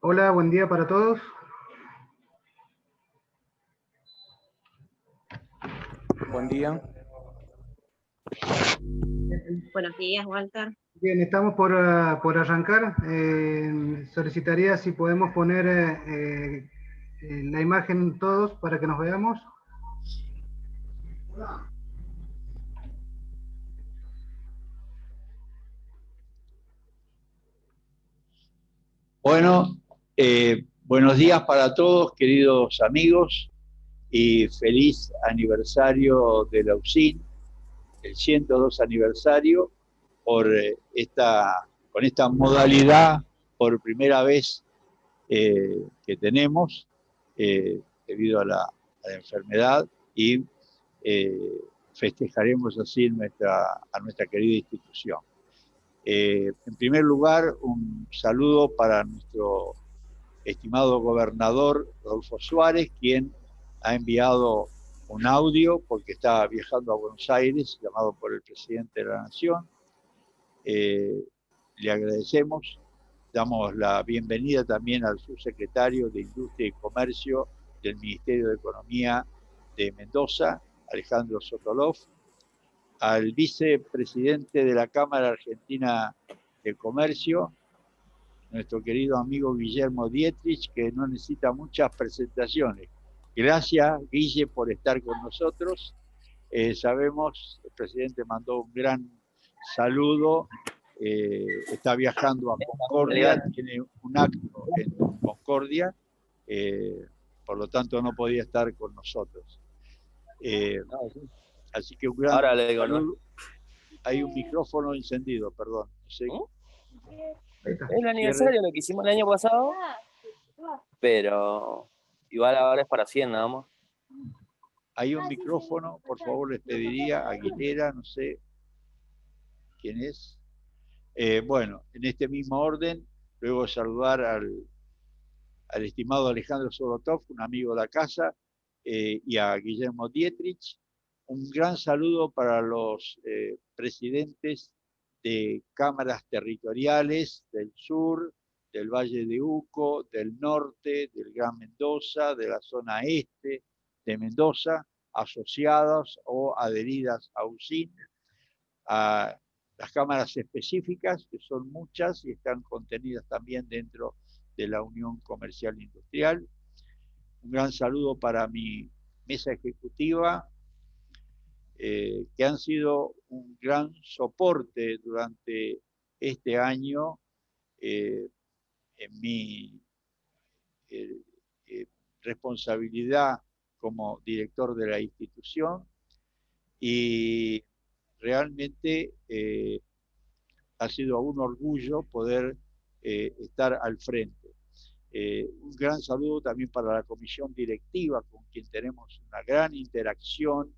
Hola, buen día para todos. Buen día. Buenos días, Walter. Bien, estamos por arrancar. Solicitaría si podemos poner la imagen todos para que nos veamos. Bueno, buenos días para todos, queridos amigos, y feliz aniversario de la UCIN, el 102 aniversario, con esta modalidad por primera vez que tenemos debido a la enfermedad, y festejaremos así a nuestra querida institución. En primer lugar, un saludo para nuestro estimado gobernador Rodolfo Suárez, quien ha enviado un audio porque está viajando a Buenos Aires, llamado por el presidente de la Nación. Le agradecemos, damos la bienvenida también al subsecretario de Industria y Comercio del Ministerio de Economía de Mendoza, Alejandro Sotolov, al vicepresidente de la Cámara Argentina de Comercio, nuestro querido amigo Guillermo Dietrich, que no necesita muchas presentaciones. Gracias, Guille, por estar con nosotros. Sabemos, el presidente mandó un gran saludo, está viajando a Concordia, tiene un acto en Concordia, por lo tanto no podía estar con nosotros. Así que un gran saludo. ¿No? Hay un micrófono encendido, perdón. No sé. Es el aniversario, lo que hicimos el año pasado, pero igual ahora es para 100 nada más. Hay un micrófono, por favor, les pediría, Aguilera, no sé quién es. Bueno, en este mismo orden, luego saludar al estimado Alejandro Sorotov, un amigo de la casa, y a Guillermo Dietrich. Un gran saludo para los presidentes de cámaras territoriales del sur, del Valle de Uco, del norte, del Gran Mendoza, de la zona este de Mendoza, asociadas o adheridas a UCIN, a las cámaras específicas, que son muchas y están contenidas también dentro de la Unión Comercial Industrial. Un gran saludo para mi mesa ejecutiva, que han sido un gran soporte durante este año en mi responsabilidad como director de la institución, y realmente ha sido un orgullo poder estar al frente. Un gran saludo también para la comisión directiva, con quien tenemos una gran interacción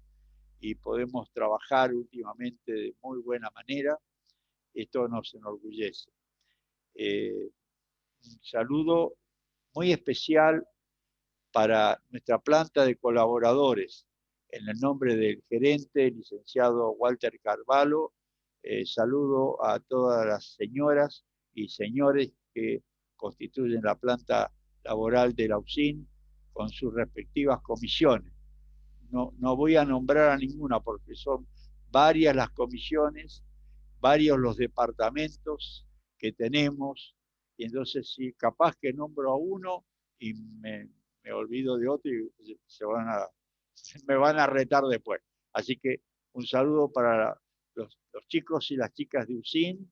y podemos trabajar últimamente de muy buena manera. Esto nos enorgullece. Un saludo muy especial para nuestra planta de colaboradores, en el nombre del gerente, el licenciado Walter Carvalho. Saludo a todas las señoras y señores que constituyen la planta laboral de la UCIN con sus respectivas comisiones. No voy a nombrar a ninguna porque son varias las comisiones, varios los departamentos que tenemos, y entonces si capaz que nombro a uno y me olvido de otro y me van a retar después. Así que un saludo para los chicos y las chicas de UCIN,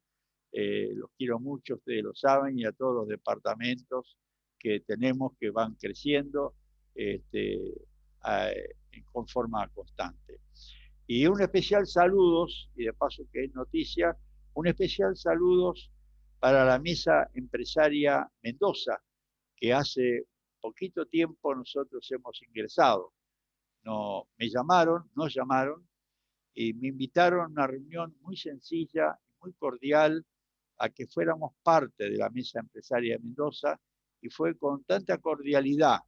los quiero mucho, ustedes lo saben, y a todos los departamentos que tenemos que van creciendo con forma constante. Y un especial saludos, y de paso que es noticia, un especial saludos para la Mesa Empresaria Mendoza, que hace poquito tiempo nosotros hemos ingresado. Nos llamaron y me invitaron a una reunión muy sencilla, muy cordial, a que fuéramos parte de la Mesa Empresaria de Mendoza, y fue con tanta cordialidad.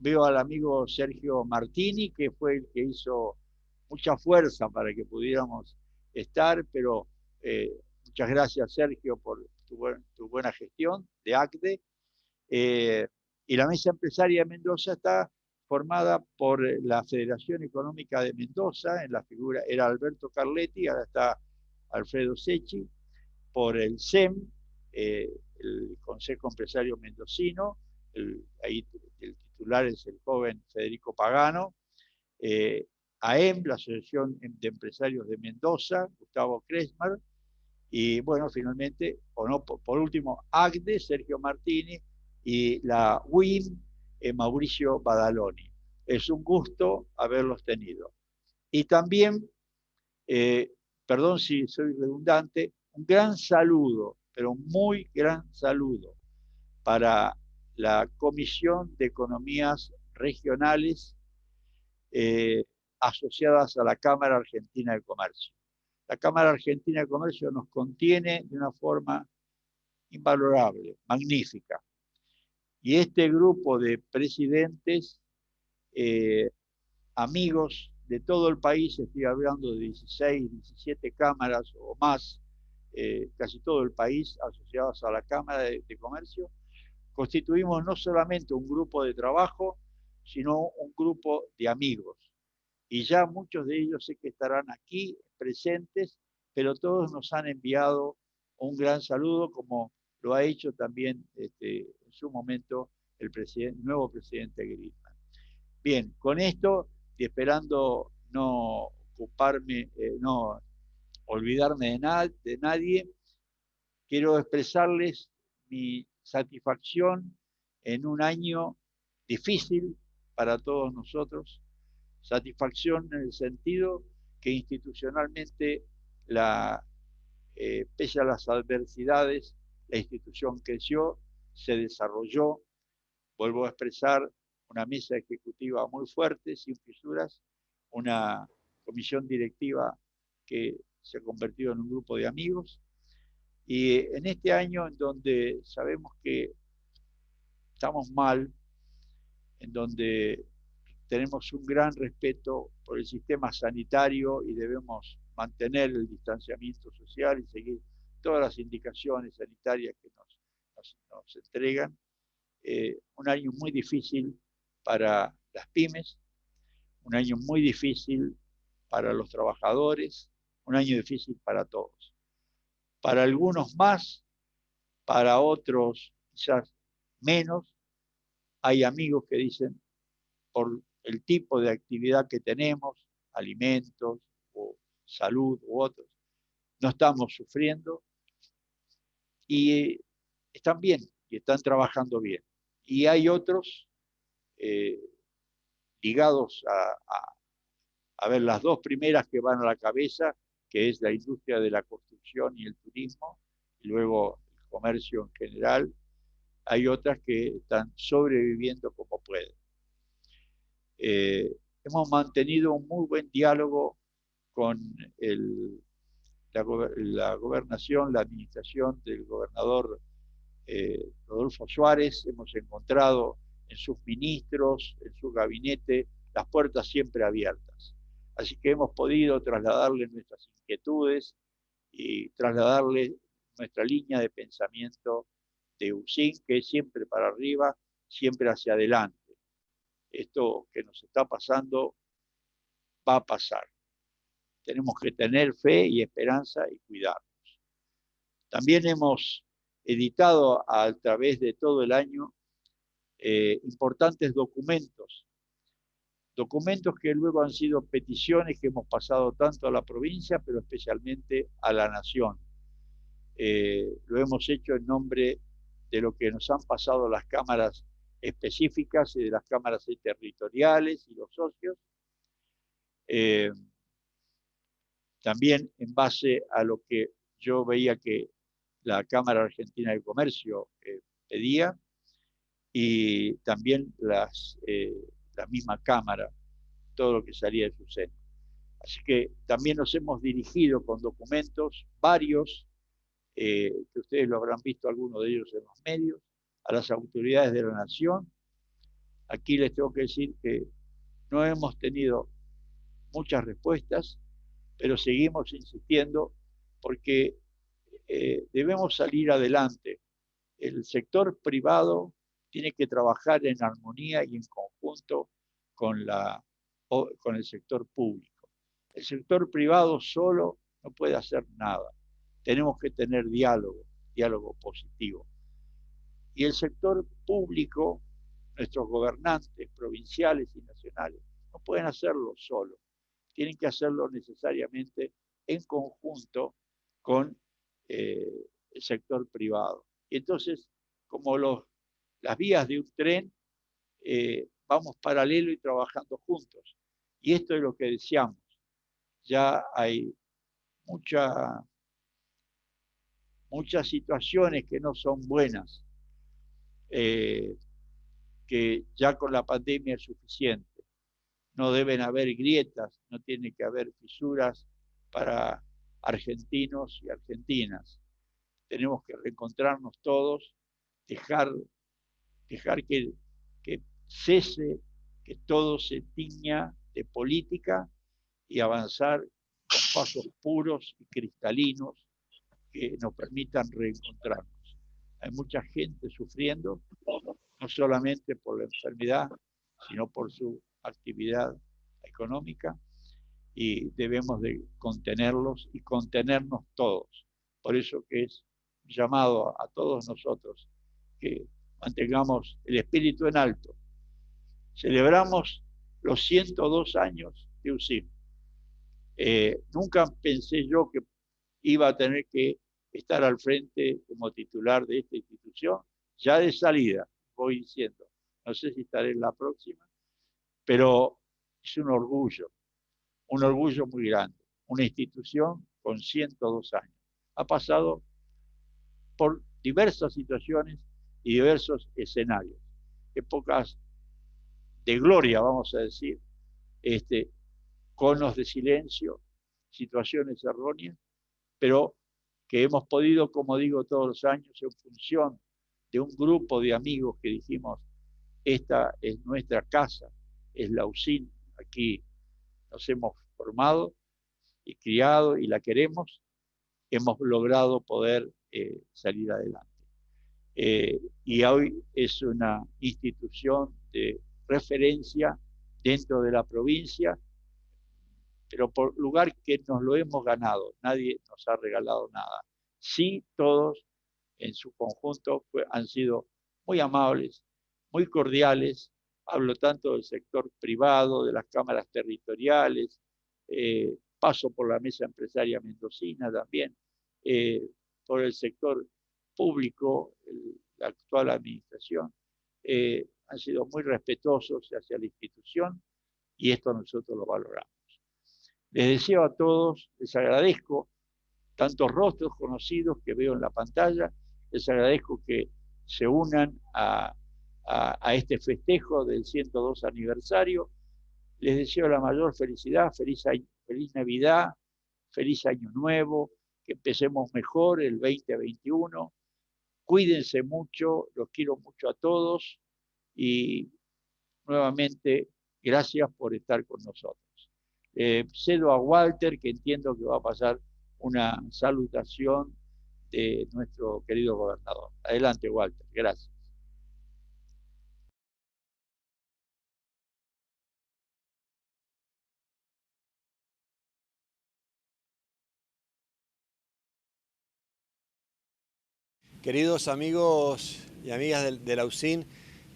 Veo al amigo Sergio Martini, que fue el que hizo mucha fuerza para que pudiéramos estar, pero Muchas gracias, Sergio, por tu buena gestión de ACDE. Y la Mesa Empresaria de Mendoza está formada por la Federación Económica de Mendoza, en la figura era Alberto Carletti, ahora está Alfredo Secchi, por el CEM, el Consejo Empresario Mendocino, ahí el titular es el joven Federico Pagano, AEM, la Asociación de Empresarios de Mendoza, Gustavo Kresmar, y bueno, finalmente, por último, ACDE, Sergio Martini, y la WIM, Mauricio Badaloni. Es un gusto haberlos tenido. Y también, perdón si soy redundante, un gran saludo, pero muy gran saludo para la Comisión de Economías Regionales asociadas a la Cámara Argentina de Comercio. La Cámara Argentina de Comercio nos contiene de una forma invalorable, magnífica. Y este grupo de presidentes, amigos de todo el país, estoy hablando de 16, 17 cámaras o más, casi todo el país asociados a la Cámara de Comercio, constituimos no solamente un grupo de trabajo, sino un grupo de amigos. Y ya muchos de ellos sé que estarán aquí presentes, pero todos nos han enviado un gran saludo, como lo ha hecho también en su momento el nuevo presidente Griezmann. Bien, con esto, y esperando no ocuparme, no olvidarme de nadie, quiero expresarles mi satisfacción en un año difícil para todos nosotros, satisfacción en el sentido que institucionalmente, pese a las adversidades, la institución creció, se desarrolló. Vuelvo a expresar una mesa ejecutiva muy fuerte, sin fisuras, una comisión directiva que se ha convertido en un grupo de amigos. Y en este año en donde sabemos que estamos mal, en donde tenemos un gran respeto por el sistema sanitario y debemos mantener el distanciamiento social y seguir todas las indicaciones sanitarias que nos entregan. Un año muy difícil para las pymes, un año muy difícil para los trabajadores, un año difícil para todos. Para algunos más, para otros quizás menos. Hay amigos que dicen, por el tipo de actividad que tenemos, alimentos o salud u otros, no estamos sufriendo y están bien y están trabajando bien. Y hay otros ligados a ver, las dos primeras que van a la cabeza, que es la industria de la construcción y el turismo, y luego el comercio en general. Hay otras que están sobreviviendo como pueden. Hemos mantenido un muy buen diálogo con la gobernación, la administración del gobernador Rodolfo Suárez. Hemos encontrado en sus ministros, en su gabinete, las puertas siempre abiertas. Así que hemos podido trasladarle nuestras inquietudes y trasladarle nuestra línea de pensamiento de UCIN, que es siempre para arriba, siempre hacia adelante. Esto que nos está pasando va a pasar. Tenemos que tener fe y esperanza y cuidarnos. También hemos editado a través de todo el año importantes documentos que luego han sido peticiones que hemos pasado tanto a la provincia, pero especialmente a la nación. Lo hemos hecho en nombre de lo que nos han pasado las cámaras específicas y de las cámaras territoriales y los socios. También en base a lo que yo veía que la Cámara Argentina de Comercio pedía, y también la misma Cámara, todo lo que salía de su seno. Así que también nos hemos dirigido con documentos varios, que ustedes lo habrán visto algunos de ellos en los medios, a las autoridades de la nación. Aquí les tengo que decir que no hemos tenido muchas respuestas, pero seguimos insistiendo porque debemos salir adelante. El sector privado tiene que trabajar en armonía y en conjunto con el sector público. El sector privado solo no puede hacer nada. Tenemos que tener diálogo positivo. Y el sector público, nuestros gobernantes provinciales y nacionales, no pueden hacerlo solo. Tienen que hacerlo necesariamente en conjunto con el sector privado. Y entonces, como las vías de un tren, vamos paralelo y trabajando juntos. Y esto es lo que deseamos. Ya hay muchas situaciones que no son buenas, que ya con la pandemia es suficiente. No deben haber grietas, no tiene que haber fisuras para argentinos y argentinas. Tenemos que reencontrarnos todos, dejar que cese, que todo se tiña de política y avanzar con pasos puros y cristalinos que nos permitan reencontrarnos. Hay mucha gente sufriendo, no solamente por la enfermedad, sino por su actividad económica, y debemos de contenerlos y contenernos todos. Por eso que es llamado a todos nosotros que mantengamos el espíritu en alto. Celebramos los 102 años de UCIM. Nunca pensé yo que iba a tener que estar al frente como titular de esta institución. Ya de salida, voy diciendo, no sé si estaré en la próxima, pero es un orgullo muy grande. Una institución con 102 años. Ha pasado por diversas situaciones y diversos escenarios. Épocas de gloria, vamos a decir, conos de silencio, situaciones erróneas, pero que hemos podido, como digo todos los años, en función de un grupo de amigos que dijimos, esta es nuestra casa, es la UCIN, aquí nos hemos formado y criado y la queremos, hemos logrado poder salir adelante. Y hoy es una institución de referencia dentro de la provincia, pero por lugar que nos lo hemos ganado, nadie nos ha regalado nada. Sí, todos en su conjunto han sido muy amables, muy cordiales. Hablo tanto del sector privado, de las cámaras territoriales, paso por la mesa empresaria mendocina también, por el sector público, la actual administración, han sido muy respetuosos hacia la institución y esto nosotros lo valoramos. Les deseo a todos, les agradezco tantos rostros conocidos que veo en la pantalla, les agradezco que se unan a este festejo del 102 aniversario, les deseo la mayor felicidad, feliz Navidad, feliz Año Nuevo, que empecemos mejor el 2021, cuídense mucho, los quiero mucho a todos y nuevamente gracias por estar con nosotros. Cedo a Walter, que entiendo que va a pasar una salutación de nuestro querido gobernador. Adelante, Walter. Gracias. Queridos amigos y amigas de la UCIN,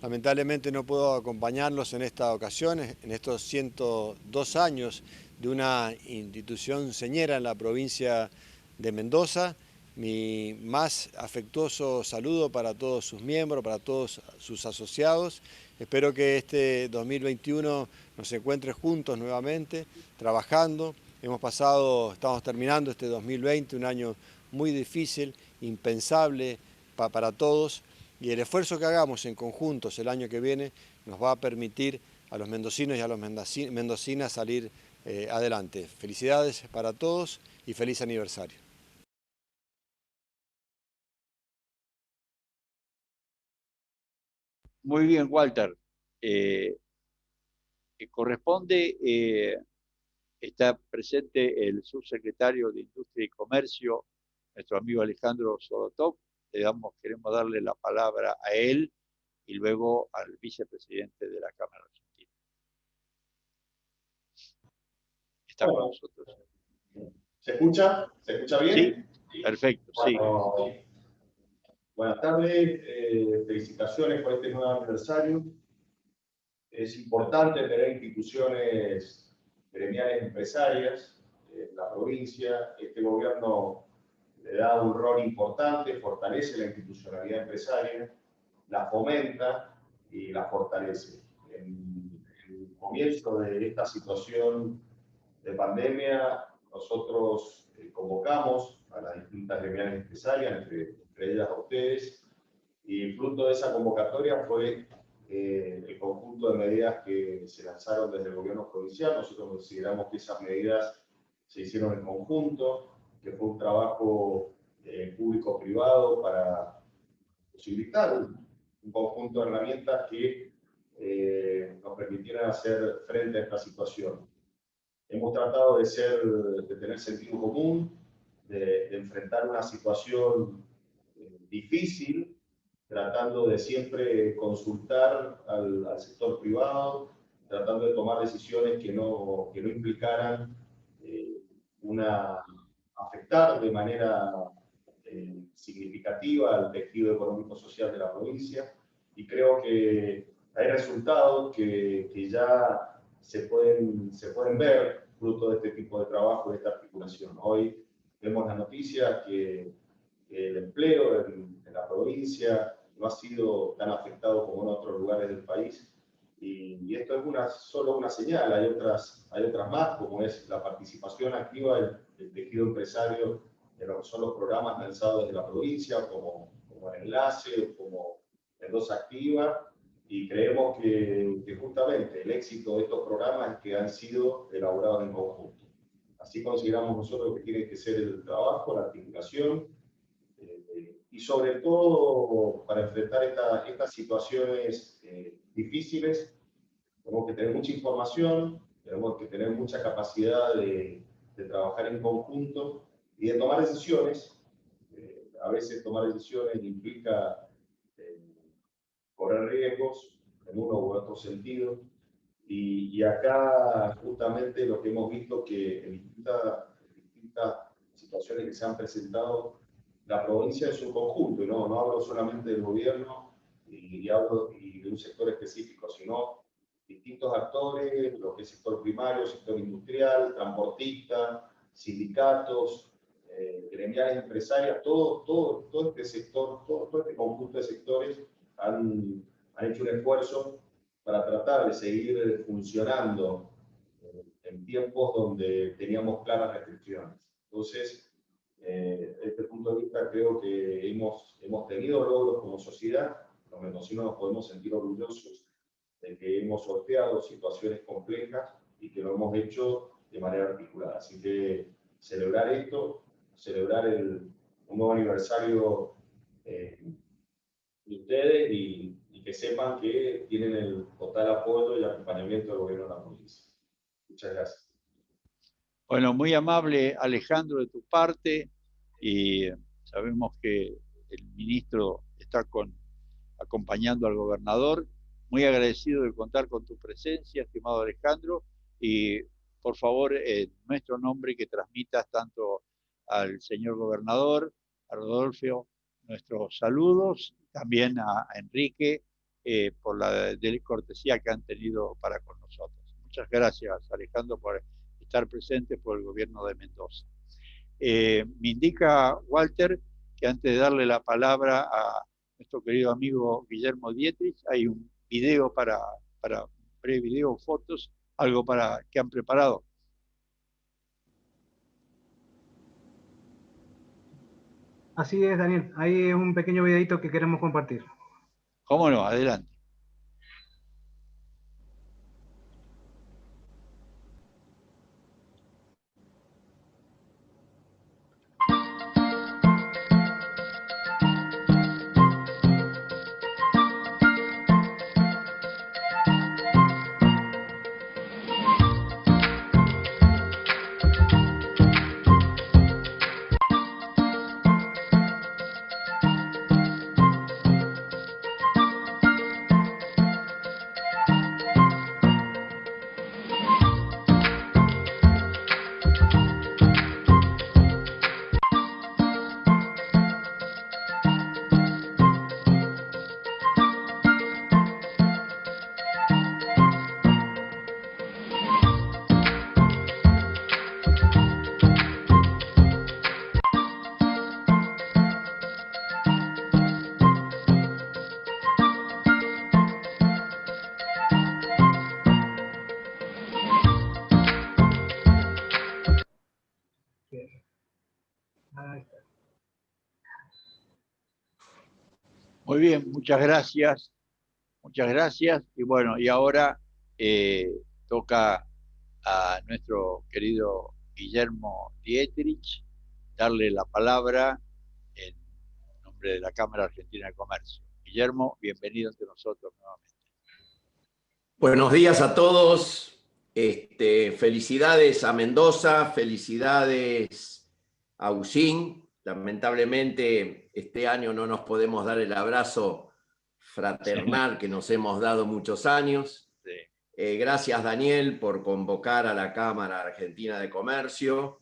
lamentablemente no puedo acompañarlos en esta ocasión, en estos 102 años de una institución señera en la provincia de Mendoza. Mi más afectuoso saludo para todos sus miembros, para todos sus asociados. Espero que este 2021 nos encuentre juntos nuevamente, trabajando. Estamos terminando este 2020, un año muy difícil, impensable para todos, y el esfuerzo que hagamos en conjuntos el año que viene nos va a permitir a los mendocinos y a las mendocinas salir adelante. Felicidades para todos y feliz aniversario. Muy bien, Walter. Corresponde, está presente el subsecretario de Industria y Comercio, nuestro amigo Alejandro Solotov, queremos darle la palabra a él y luego al vicepresidente de la Cámara Argentina. Está con nosotros. ¿Se escucha? ¿Se escucha bien? Sí, perfecto, sí. Buenas tardes, felicitaciones por este nuevo aniversario. Es importante tener instituciones gremiales empresarias en la provincia. Este gobierno le da un rol importante, fortalece la institucionalidad empresaria, la fomenta y la fortalece. En el comienzo de esta situación de pandemia, nosotros convocamos a las distintas gremiales empresarias, entre ellas a ustedes, y fruto de esa convocatoria fue el conjunto de medidas que se lanzaron desde el gobierno provincial. Nosotros consideramos que esas medidas se hicieron en conjunto, que fue un trabajo público-privado para posibilitar un conjunto de herramientas que nos permitieran hacer frente a esta situación. Hemos tratado de tener sentido común, de enfrentar una situación difícil, tratando de siempre consultar al sector privado, tratando de tomar decisiones que no implicaran afectar de manera significativa al tejido económico-social de la provincia, y creo que hay resultados que ya se pueden ver fruto de este tipo de trabajo, de esta articulación. Hoy vemos la noticia que el empleo en la provincia no ha sido tan afectado como en otros lugares del país, y esto es solo una señal. Hay otras más, como es la participación activa del tejido empresario en lo que son los programas lanzados desde la provincia, como el Enlace, como Mendoza Activa, y creemos que justamente el éxito de estos programas es que han sido elaborados en conjunto. Así consideramos nosotros que tiene que ser el trabajo, la articulación, y sobre todo para enfrentar estas situaciones difíciles, tenemos que tener mucha información, tenemos que tener mucha capacidad de trabajar en conjunto y de tomar decisiones. A veces tomar decisiones implica correr riesgos en uno u otro sentido, y acá justamente lo que hemos visto que en distintas situaciones que se han presentado, la provincia es un conjunto, y no hablo solamente del gobierno y de un sector específico, sino distintos actores, lo que es sector primario, sector industrial, transportista, sindicatos, gremiales empresarias, todo este sector, todo este conjunto de sectores han hecho un esfuerzo para tratar de seguir funcionando en tiempos donde teníamos claras restricciones. Entonces, desde este punto de vista, creo que hemos tenido logros como sociedad. Los mendocinos nos podemos sentir orgullosos de que hemos sorteado situaciones complejas y que lo hemos hecho de manera articulada. Así que celebrar esto, celebrar un nuevo aniversario de ustedes, y que sepan que tienen el total apoyo y acompañamiento del gobierno de la provincia. Muchas gracias. Bueno, muy amable, Alejandro, de tu parte, y sabemos que el ministro está acompañando al gobernador. Muy agradecido de contar con tu presencia, estimado Alejandro, y por favor, en nuestro nombre, que transmitas tanto al señor gobernador, a Rodolfo, nuestros saludos, también a Enrique, por la cortesía que han tenido para con nosotros. Muchas gracias, Alejandro, por estar presente por el gobierno de Mendoza. Me indica Walter que antes de darle la palabra a nuestro querido amigo Guillermo Dietrich, hay un video para un breve video, fotos, algo que han preparado. Así es, Daniel. Ahí es un pequeño videito que queremos compartir. ¿Cómo no? Adelante. Muy bien, muchas gracias. Muchas gracias. Y bueno, y ahora toca a nuestro querido Guillermo Dietrich darle la palabra en nombre de la Cámara Argentina de Comercio. Guillermo, bienvenido entre nosotros nuevamente. Buenos días a todos. Felicidades a Mendoza, felicidades a Usín. Lamentablemente este año no nos podemos dar el abrazo fraternal que nos hemos dado muchos años. Sí. Gracias, Daniel, por convocar a la Cámara Argentina de Comercio.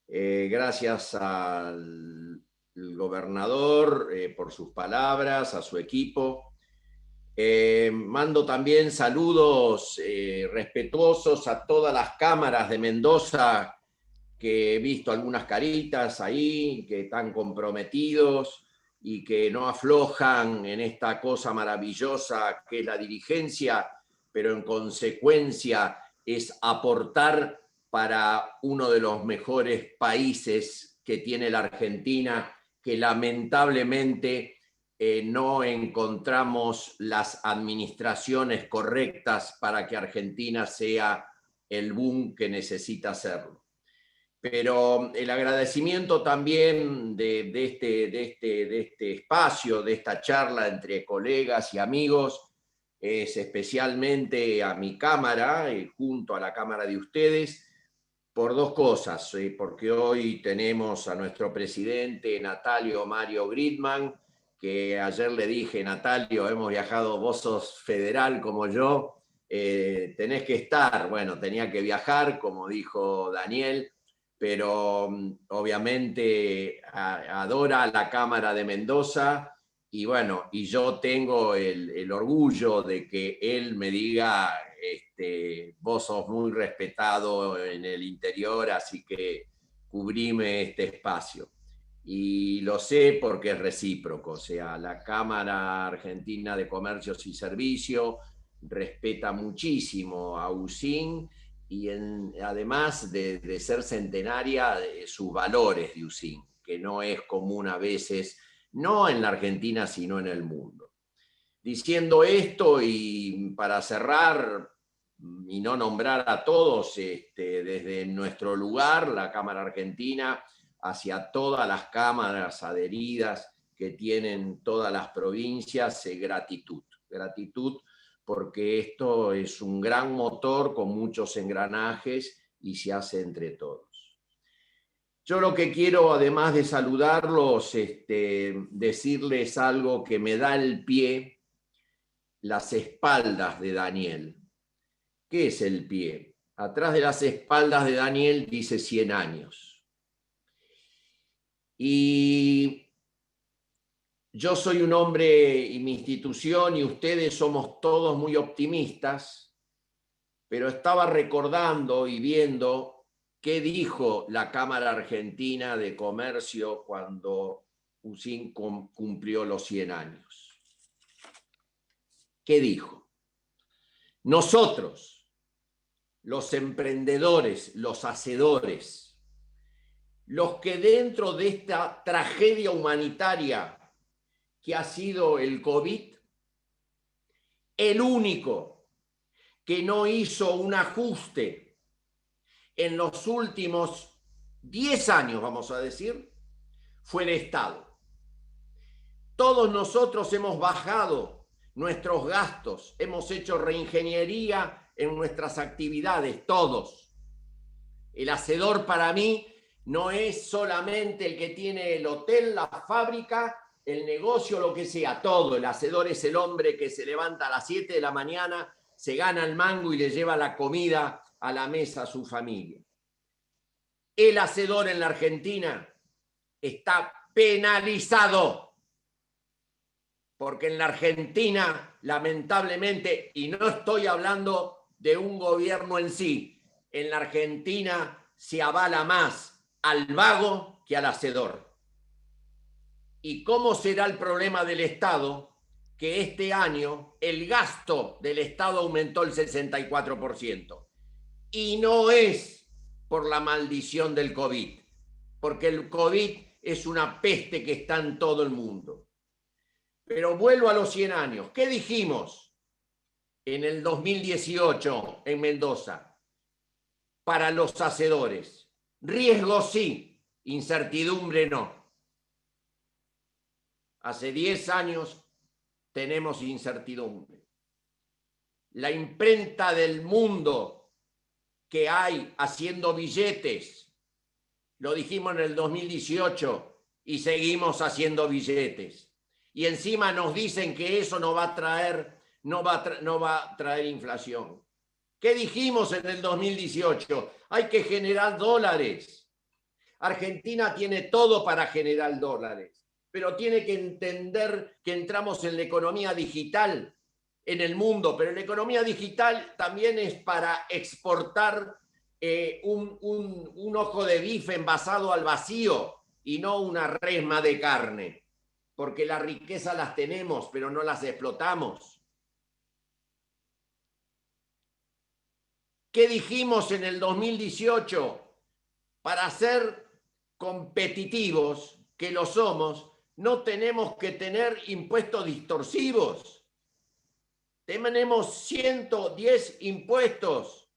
Gracias al gobernador por sus palabras, a su equipo. Mando también saludos respetuosos a todas las cámaras de Mendoza, que he visto algunas caritas ahí, que están comprometidos y que no aflojan en esta cosa maravillosa que es la dirigencia, pero en consecuencia es aportar para uno de los mejores países que tiene la Argentina, que lamentablemente no encontramos las administraciones correctas para que Argentina sea el boom que necesita serlo. Pero el agradecimiento también de este espacio, de esta charla entre colegas y amigos, es especialmente a mi cámara, junto a la cámara de ustedes, por dos cosas. Porque hoy tenemos a nuestro presidente Natalio Mario Gridman, que ayer le dije: Natalio, hemos viajado, vos sos federal como yo, tenés que estar. Bueno, tenía que viajar, como dijo Daniel, pero obviamente adora la Cámara de Mendoza, y bueno, y yo tengo el orgullo de que él me diga, vos sos muy respetado en el interior, así que cubrime este espacio. Y lo sé porque es recíproco, o sea, la Cámara Argentina de Comercios y Servicios respeta muchísimo a Usín, y además de ser centenaria, sus valores de Usín, que no es común a veces, no en la Argentina, sino en el mundo. Diciendo esto, y para cerrar y no nombrar a todos, desde nuestro lugar, la Cámara Argentina, hacia todas las cámaras adheridas que tienen todas las provincias, gratitud. Gratitud, porque esto es un gran motor con muchos engranajes y se hace entre todos. Yo lo que quiero, además de saludarlos, decirles algo que me da el pie, las espaldas de Daniel. ¿Qué es el pie? Atrás de las espaldas de Daniel dice 100 años. Y yo soy un hombre, y mi institución y ustedes somos todos muy optimistas, pero estaba recordando y viendo qué dijo la Cámara Argentina de Comercio cuando Usín cumplió los 100 años. ¿Qué dijo? Nosotros, los emprendedores, los hacedores, los que dentro de esta tragedia humanitaria que ha sido el COVID, el único que no hizo un ajuste en los últimos 10 años, vamos a decir, fue el Estado. Todos nosotros hemos bajado nuestros gastos, hemos hecho reingeniería en nuestras actividades, todos. El hacedor para mí no es solamente el que tiene el hotel, la fábrica, el negocio, lo que sea, todo. El hacedor es el hombre que se levanta a las 7 de la mañana, se gana el mango y le lleva la comida a la mesa a su familia. El hacedor en la Argentina está penalizado, porque en la Argentina, lamentablemente, y no estoy hablando de un gobierno en sí, en la Argentina se avala más al vago que al hacedor. ¿Y cómo será el problema del Estado? Que este año el gasto del Estado aumentó el 64%. Y no es por la maldición del COVID, porque el COVID es una peste que está en todo el mundo. Pero vuelvo a los 100 años. ¿Qué dijimos en el 2018 en Mendoza? Para los hacedores. Riesgo sí, incertidumbre no. Hace 10 años tenemos incertidumbre. La imprenta del mundo que hay haciendo billetes, lo dijimos en el 2018 y seguimos haciendo billetes. Y encima nos dicen que eso no va a traer inflación. ¿Qué dijimos en el 2018? Hay que generar dólares. Argentina tiene todo para generar dólares, pero tiene que entender que entramos en la economía digital en el mundo, pero la economía digital también es para exportar un ojo de bife envasado al vacío y no una resma de carne, porque la riqueza las tenemos, pero no las explotamos. ¿Qué dijimos en el 2018? Para ser competitivos, que lo somos, no tenemos que tener impuestos distorsivos. Tenemos 110 impuestos.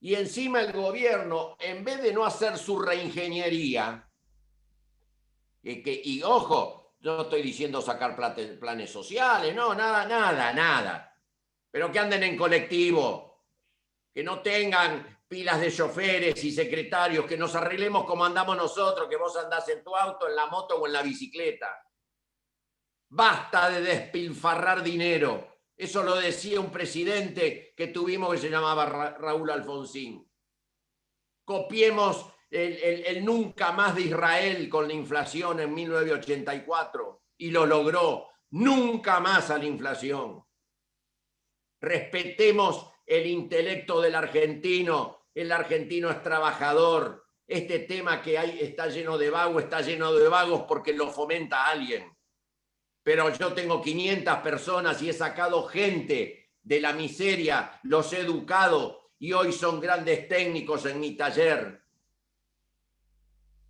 Y encima el gobierno, en vez de no hacer su reingeniería, y ojo, yo no estoy diciendo sacar planes sociales, no, nada. Pero que anden en colectivo, que no tengan pilas de choferes y secretarios, que nos arreglemos como andamos nosotros, que vos andás en tu auto, en la moto o en la bicicleta. Basta de despilfarrar dinero. Eso lo decía un presidente que tuvimos que se llamaba Raúl Alfonsín. Copiemos el nunca más de Israel con la inflación en 1984 y lo logró. Nunca más a la inflación. Respetemos el intelecto del argentino. El argentino es trabajador. Este tema que hay está lleno de vagos porque lo fomenta alguien. Pero yo tengo 500 personas y he sacado gente de la miseria, los he educado y hoy son grandes técnicos en mi taller.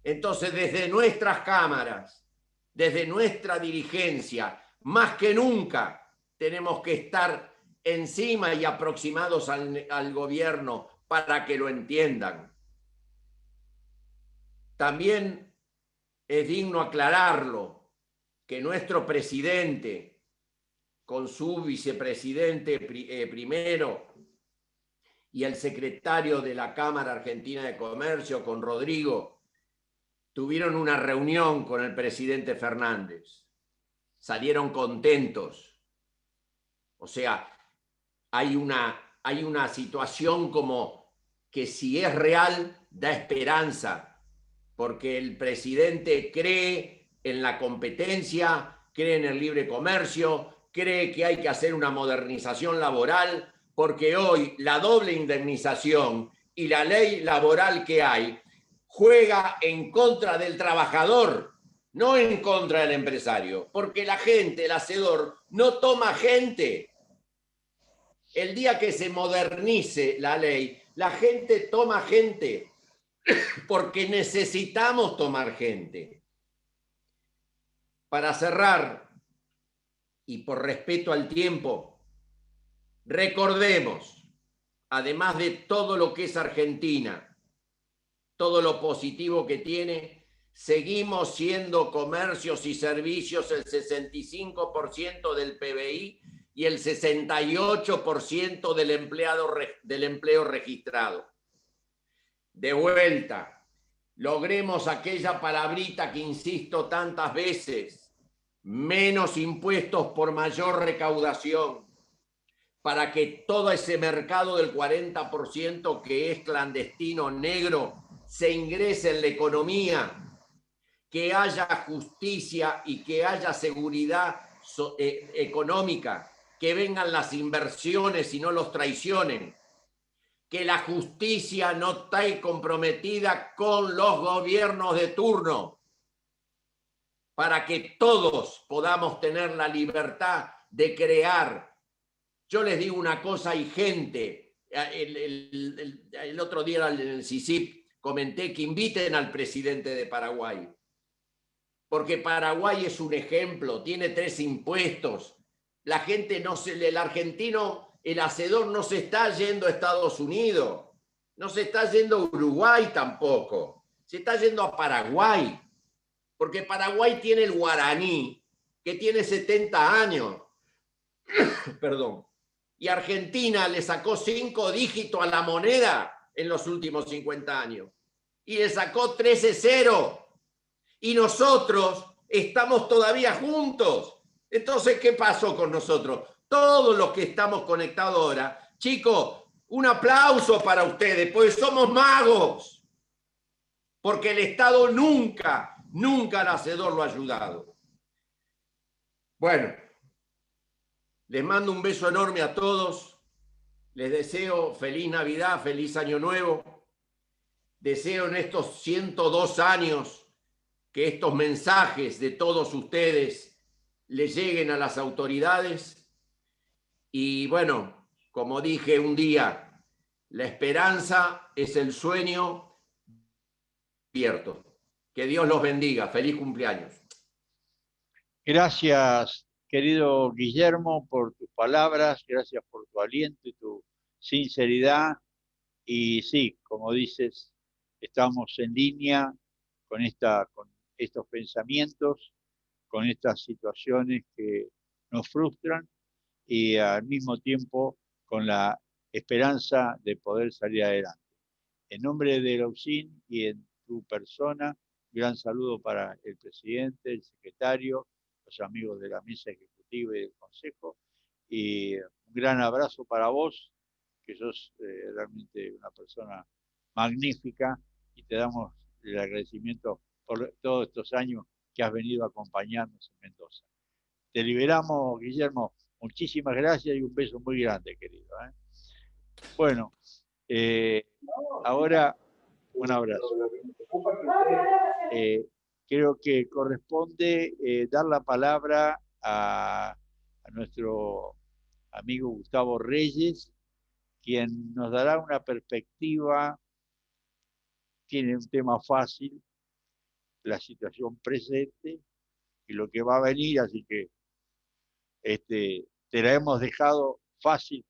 Entonces, desde nuestras cámaras, desde nuestra dirigencia, más que nunca tenemos que estar encima y aproximados al gobierno para que lo entiendan. También es digno aclararlo, que nuestro presidente, con su vicepresidente primero y el secretario de la Cámara Argentina de Comercio, con Rodrigo, tuvieron una reunión con el presidente Fernández. Salieron contentos. O sea, hay una situación como que si es real, da esperanza, porque el presidente cree en la competencia, cree en el libre comercio, cree que hay que hacer una modernización laboral, porque hoy la doble indemnización y la ley laboral que hay juega en contra del trabajador, no en contra del empresario, porque la gente, el hacedor, no toma gente. El día que se modernice la ley, la gente toma gente, porque necesitamos tomar gente. Para cerrar, y por respeto al tiempo, recordemos, además de todo lo que es Argentina, todo lo positivo que tiene, seguimos siendo comercios y servicios el 65% del PBI y el 68% del empleo registrado. De vuelta, logremos aquella palabrita que insisto tantas veces, menos impuestos por mayor recaudación, para que todo ese mercado del 40% que es clandestino, negro, se ingrese en la economía, que haya justicia y que haya seguridad económica, que vengan las inversiones y no los traicionen, que la justicia no esté comprometida con los gobiernos de turno, para que todos podamos tener la libertad de crear. Yo les digo una cosa, hay gente, el otro día en el CICIP comenté que inviten al presidente de Paraguay. porque Paraguay es un ejemplo, tiene 3 impuestos. La gente el argentino, el hacedor no se está yendo a Estados Unidos, no se está yendo a Uruguay tampoco, se está yendo a Paraguay, porque Paraguay tiene el guaraní, que tiene 70 años, perdón, y Argentina le sacó 5 dígitos a la moneda en los últimos 50 años, y le sacó 13-0, y nosotros estamos todavía juntos. Entonces, ¿qué pasó con nosotros? Todos los que estamos conectados ahora, chicos, un aplauso para ustedes, porque somos magos, porque el Estado nunca al hacedor lo ha ayudado. Bueno, les mando un beso enorme a todos, les deseo feliz Navidad, feliz Año Nuevo, deseo en estos 102 años que estos mensajes de todos ustedes les lleguen a las autoridades y bueno, como dije un día, la esperanza es el sueño despierto. Que Dios los bendiga. Feliz cumpleaños. Gracias, querido Guillermo, por tus palabras, gracias por tu aliento y tu sinceridad. Y sí, como dices, estamos en línea con estos pensamientos, con estas situaciones que nos frustran y al mismo tiempo con la esperanza de poder salir adelante. En nombre de la UCIN y en tu persona, un gran saludo para el presidente, el secretario, los amigos de la mesa ejecutiva y del consejo, y un gran abrazo para vos, que sos realmente una persona magnífica, y te damos el agradecimiento por todos estos años que has venido a acompañarnos en Mendoza. Te liberamos, Guillermo. Muchísimas gracias y un beso muy grande, querido. Bueno, ahora un abrazo. Creo que corresponde dar la palabra a nuestro amigo Gustavo Reyes, quien nos dará una perspectiva. Tiene un tema fácil, la situación presente y lo que va a venir, así que te la hemos dejado fácil,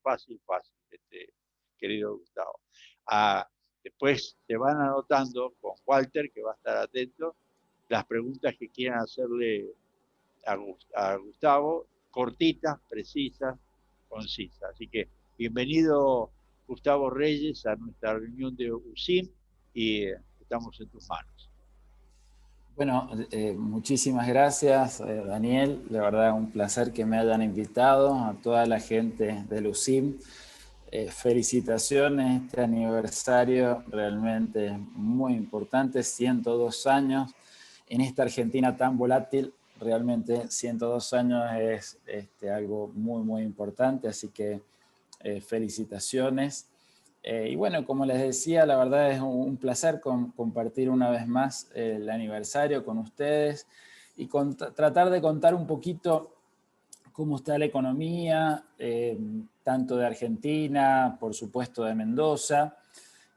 querido Gustavo. Después se van anotando con Walter, que va a estar atento, las preguntas que quieran hacerle a Gustavo, cortitas, precisas, concisas. Así que bienvenido, Gustavo Reyes, a nuestra reunión de UCIN y estamos en tus manos. Bueno, muchísimas gracias, Daniel. La verdad, un placer que me hayan invitado, a toda la gente del UCIN. Felicitaciones, este aniversario realmente muy importante, 102 años. En esta Argentina tan volátil, realmente 102 años es algo muy, muy importante, así que felicitaciones. Y bueno, como les decía, la verdad es un placer compartir una vez más el aniversario con ustedes y tratar de contar un poquito cómo está la economía, tanto de Argentina, por supuesto de Mendoza,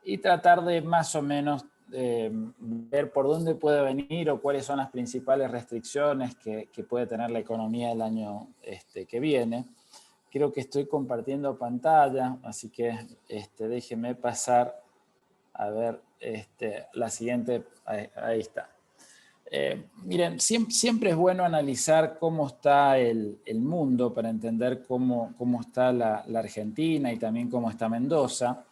y tratar de más o menos ver por dónde puede venir o cuáles son las principales restricciones que puede tener la economía el año que viene. Creo que estoy compartiendo pantalla, así que déjenme pasar a ver la siguiente. Ahí está. Miren, siempre es bueno analizar cómo está el mundo para entender cómo está la Argentina y también cómo está Mendoza.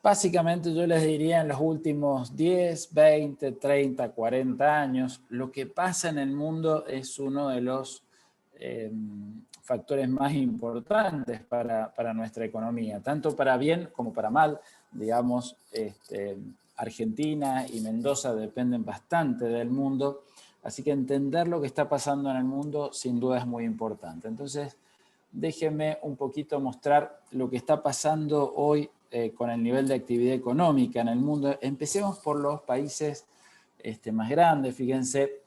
Básicamente yo les diría en los últimos 10, 20, 30, 40 años, lo que pasa en el mundo es uno de los factores más importantes para nuestra economía, tanto para bien como para mal. Digamos, Argentina y Mendoza dependen bastante del mundo, así que entender lo que está pasando en el mundo sin duda es muy importante. Entonces, déjenme un poquito mostrar lo que está pasando hoy con el nivel de actividad económica en el mundo. Empecemos por los países más grandes. Fíjense,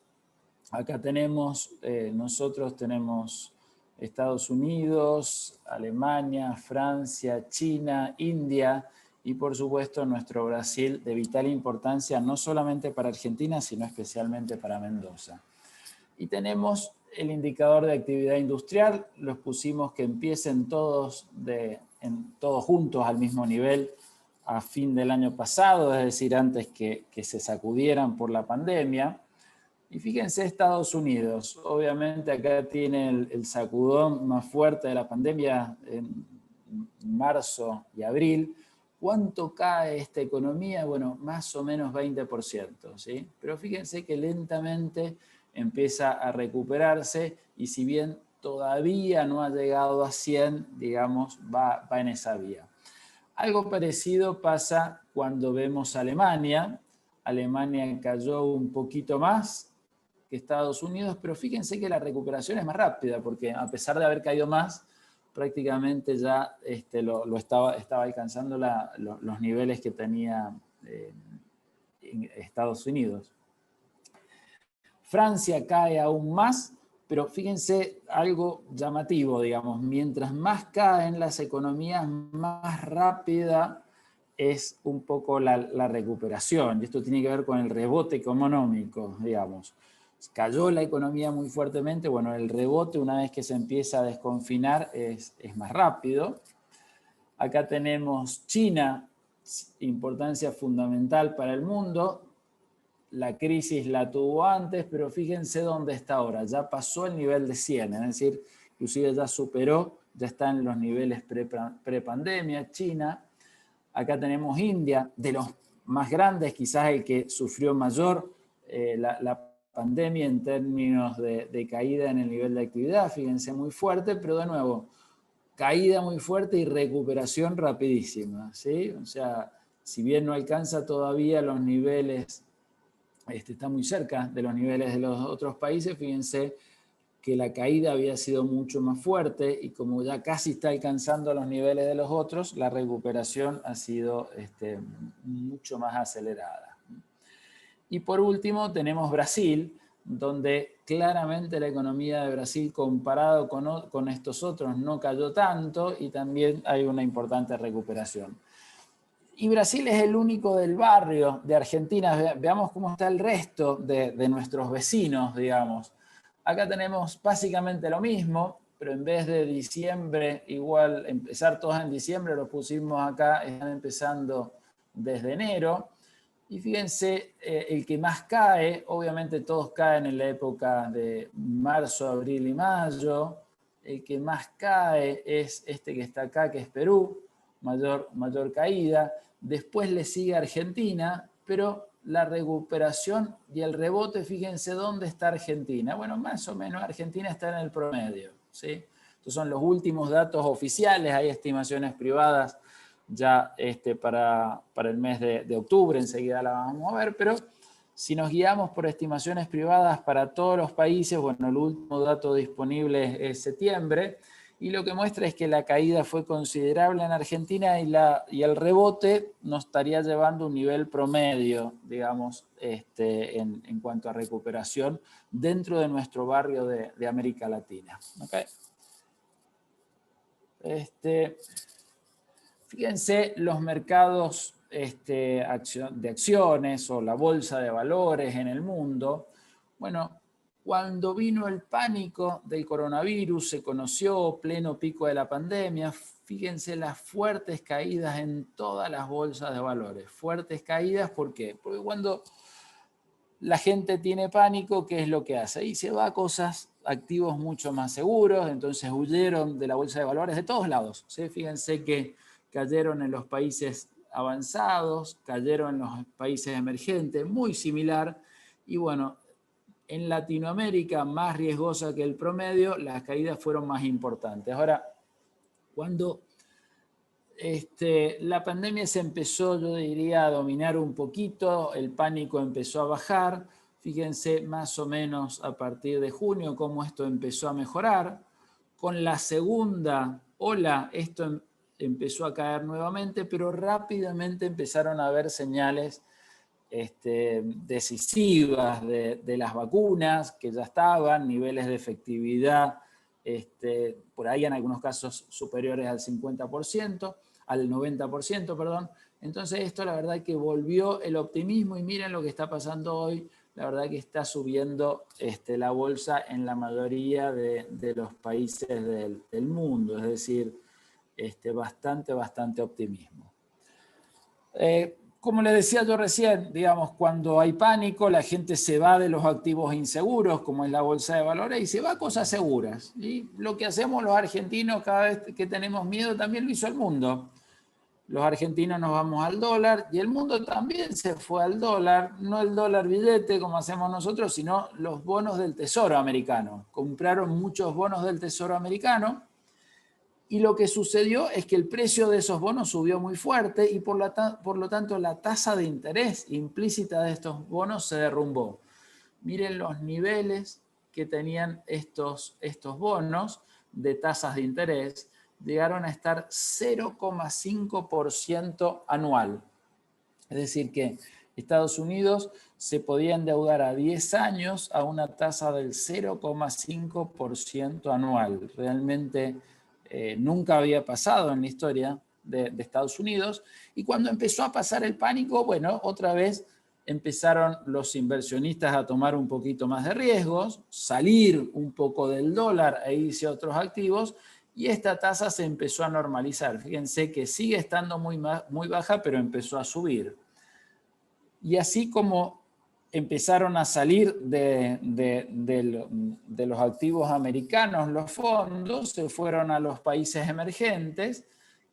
acá tenemos, nosotros tenemos Estados Unidos, Alemania, Francia, China, India y por supuesto nuestro Brasil, de vital importancia no solamente para Argentina, sino especialmente para Mendoza. Y tenemos el indicador de actividad industrial, los pusimos que empiecen todos juntos al mismo nivel a fin del año pasado, es decir, antes que se sacudieran por la pandemia. Y fíjense Estados Unidos, obviamente acá tiene el sacudón más fuerte de la pandemia en marzo y abril. ¿Cuánto cae esta economía? Bueno, más o menos 20%, ¿sí? Pero fíjense que lentamente empieza a recuperarse y si bien todavía no ha llegado a 100, digamos, va en esa vía. Algo parecido pasa cuando vemos Alemania. Alemania cayó un poquito más que Estados Unidos, pero fíjense que la recuperación es más rápida, porque a pesar de haber caído más, prácticamente ya estaba alcanzando los niveles que tenía en Estados Unidos. Francia cae aún más, pero fíjense algo llamativo, digamos, mientras más caen las economías, más rápida es un poco la recuperación. Y esto tiene que ver con el rebote económico, digamos. Cayó la economía muy fuertemente, bueno, el rebote una vez que se empieza a desconfinar es más rápido. Acá tenemos China, importancia fundamental para el mundo. La crisis la tuvo antes, pero fíjense dónde está ahora. Ya pasó el nivel de 100, es decir, inclusive ya superó, ya está en los niveles prepandemia, China. Acá tenemos India, de los más grandes, quizás el que sufrió mayor la pandemia en términos de caída en el nivel de actividad, fíjense, muy fuerte, pero de nuevo, caída muy fuerte y recuperación rapidísima, ¿sí? O sea, si bien no alcanza todavía los niveles, está muy cerca de los niveles de los otros países, fíjense que la caída había sido mucho más fuerte y como ya casi está alcanzando los niveles de los otros, la recuperación ha sido mucho más acelerada. Y por último tenemos Brasil, donde claramente la economía de Brasil comparado con estos otros no cayó tanto y también hay una importante recuperación. Y Brasil es el único del barrio de Argentina. Veamos cómo está el resto de nuestros vecinos, digamos. Acá tenemos básicamente lo mismo, pero en vez de diciembre, igual empezar todos en diciembre, lo pusimos acá, están empezando desde enero. Y fíjense, el que más cae, obviamente todos caen en la época de marzo, abril y mayo. El que más cae es este que está acá, que es Perú, mayor caída. Después le sigue Argentina, pero la recuperación y el rebote, fíjense dónde está Argentina. Bueno, más o menos Argentina está en el promedio, ¿sí? Estos son los últimos datos oficiales, hay estimaciones privadas ya para el mes de octubre, enseguida la vamos a ver, pero si nos guiamos por estimaciones privadas para todos los países, bueno, el último dato disponible es septiembre, y lo que muestra es que la caída fue considerable en Argentina y el rebote nos estaría llevando a un nivel promedio, digamos, en cuanto a recuperación dentro de nuestro barrio de América Latina. ¿Okay? Fíjense los mercados de acciones o la bolsa de valores en el mundo. Bueno, cuando vino el pánico del coronavirus, se conoció pleno pico de la pandemia, fíjense las fuertes caídas en todas las bolsas de valores. Fuertes caídas, ¿por qué? Porque cuando la gente tiene pánico, ¿qué es lo que hace? Y se va a cosas, activos mucho más seguros, entonces huyeron de la bolsa de valores de todos lados, ¿sí? Fíjense que cayeron en los países avanzados, cayeron en los países emergentes, muy similar, y bueno, en Latinoamérica, más riesgosa que el promedio, las caídas fueron más importantes. Ahora, cuando la pandemia se empezó, yo diría, a dominar un poquito, el pánico empezó a bajar, fíjense más o menos a partir de junio cómo esto empezó a mejorar. Con la segunda ola, esto empezó a caer nuevamente, pero rápidamente empezaron a haber señales decisivas de las vacunas que ya estaban, niveles de efectividad por ahí en algunos casos superiores al 50%, al 90%, perdón. Entonces esto la verdad que volvió el optimismo y miren lo que está pasando hoy, la verdad que está subiendo la bolsa en la mayoría de los países del mundo, es decir, bastante optimismo. Como les decía yo recién, digamos, cuando hay pánico, la gente se va de los activos inseguros, como es la bolsa de valores, y se va a cosas seguras. Y lo que hacemos los argentinos cada vez que tenemos miedo también lo hizo el mundo. Los argentinos nos vamos al dólar y el mundo también se fue al dólar, no el dólar billete como hacemos nosotros, sino los bonos del Tesoro americano. Compraron muchos bonos del Tesoro americano y lo que sucedió es que el precio de esos bonos subió muy fuerte y por lo tanto la tasa de interés implícita de estos bonos se derrumbó. Miren los niveles que tenían estos bonos de tasas de interés, llegaron a estar 0,5% anual. Es decir que Estados Unidos se podía endeudar a 10 años a una tasa del 0,5% anual. Realmente nunca había pasado en la historia de Estados Unidos. Y cuando empezó a pasar el pánico, bueno, otra vez empezaron los inversionistas a tomar un poquito más de riesgos, salir un poco del dólar e irse a otros activos, y esta tasa se empezó a normalizar. Fíjense que sigue estando muy baja, pero empezó a subir. Y así como empezaron a salir de los activos americanos, los fondos se fueron a los países emergentes,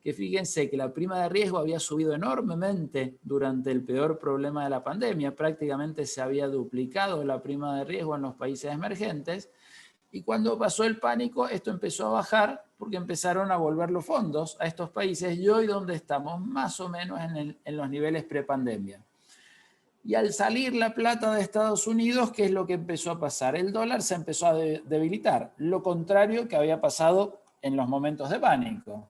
que fíjense que la prima de riesgo había subido enormemente durante el peor problema de la pandemia. Prácticamente se había duplicado la prima de riesgo en los países emergentes. Y cuando pasó el pánico, esto empezó a bajar porque empezaron a volver los fondos a estos países y hoy donde estamos, más o menos en los niveles prepandemia. Y al salir la plata de Estados Unidos, ¿qué es lo que empezó a pasar? El dólar se empezó a debilitar, lo contrario que había pasado en los momentos de pánico.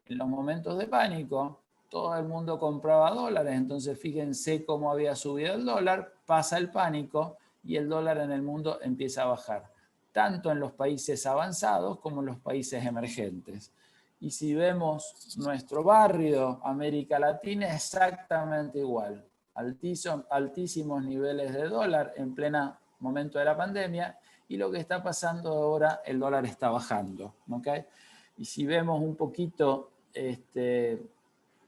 En los momentos de pánico, todo el mundo compraba dólares, entonces fíjense cómo había subido el dólar, pasa el pánico y el dólar en el mundo empieza a bajar, tanto en los países avanzados como en los países emergentes. Y si vemos nuestro barrio, América Latina, exactamente igual. Altísimos niveles de dólar en pleno momento de la pandemia, y lo que está pasando ahora, el dólar está bajando, ¿okay? Y si vemos un poquito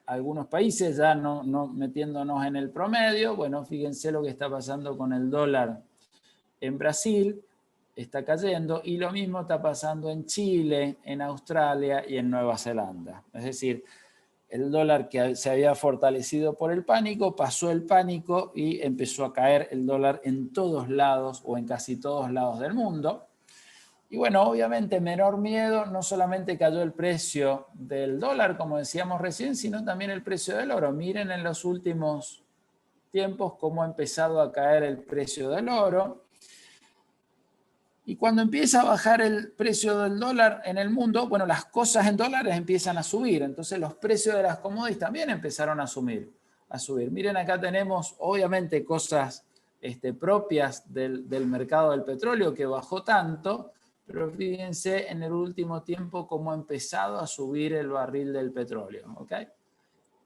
algunos países, ya no metiéndonos en el promedio, bueno, fíjense lo que está pasando con el dólar en Brasil, está cayendo, y lo mismo está pasando en Chile, en Australia y en Nueva Zelanda. Es decir, el dólar que se había fortalecido por el pánico, pasó el pánico y empezó a caer el dólar en todos lados o en casi todos lados del mundo. Y bueno, obviamente menor miedo, no solamente cayó el precio del dólar, como decíamos recién, sino también el precio del oro. Miren en los últimos tiempos cómo ha empezado a caer el precio del oro. Y cuando empieza a bajar el precio del dólar en el mundo, bueno, las cosas en dólares empiezan a subir. Entonces los precios de las commodities también empezaron a subir. Miren, acá tenemos obviamente cosas propias del mercado del petróleo que bajó tanto, pero fíjense en el último tiempo cómo ha empezado a subir el barril del petróleo. ¿Okay?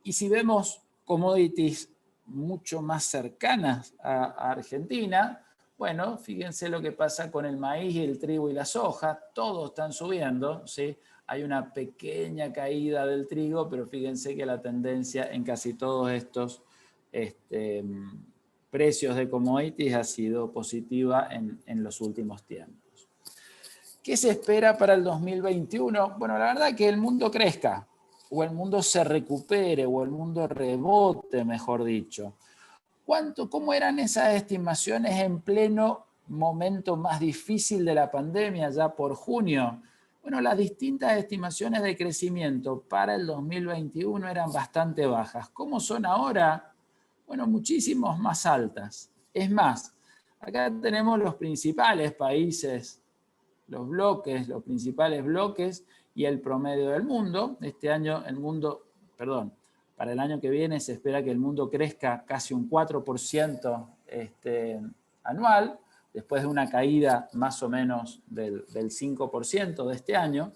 Y si vemos commodities mucho más cercanas a Argentina, bueno, fíjense lo que pasa con el maíz y el trigo y la soja, todos están subiendo, ¿sí? Hay una pequeña caída del trigo, pero fíjense que la tendencia en casi todos estos precios de commodities ha sido positiva en los últimos tiempos. ¿Qué se espera para el 2021? Bueno, la verdad que el mundo crezca, o el mundo se recupere, o el mundo rebote, mejor dicho. ¿Cómo eran esas estimaciones en pleno momento más difícil de la pandemia, ya por junio? Bueno, las distintas estimaciones de crecimiento para el 2021 eran bastante bajas. ¿Cómo son ahora? Bueno, muchísimos más altas. Es más, acá tenemos los principales países, los principales bloques y el promedio del mundo. Este año para el año que viene se espera que el mundo crezca casi un 4% anual, después de una caída más o menos del 5% de este año.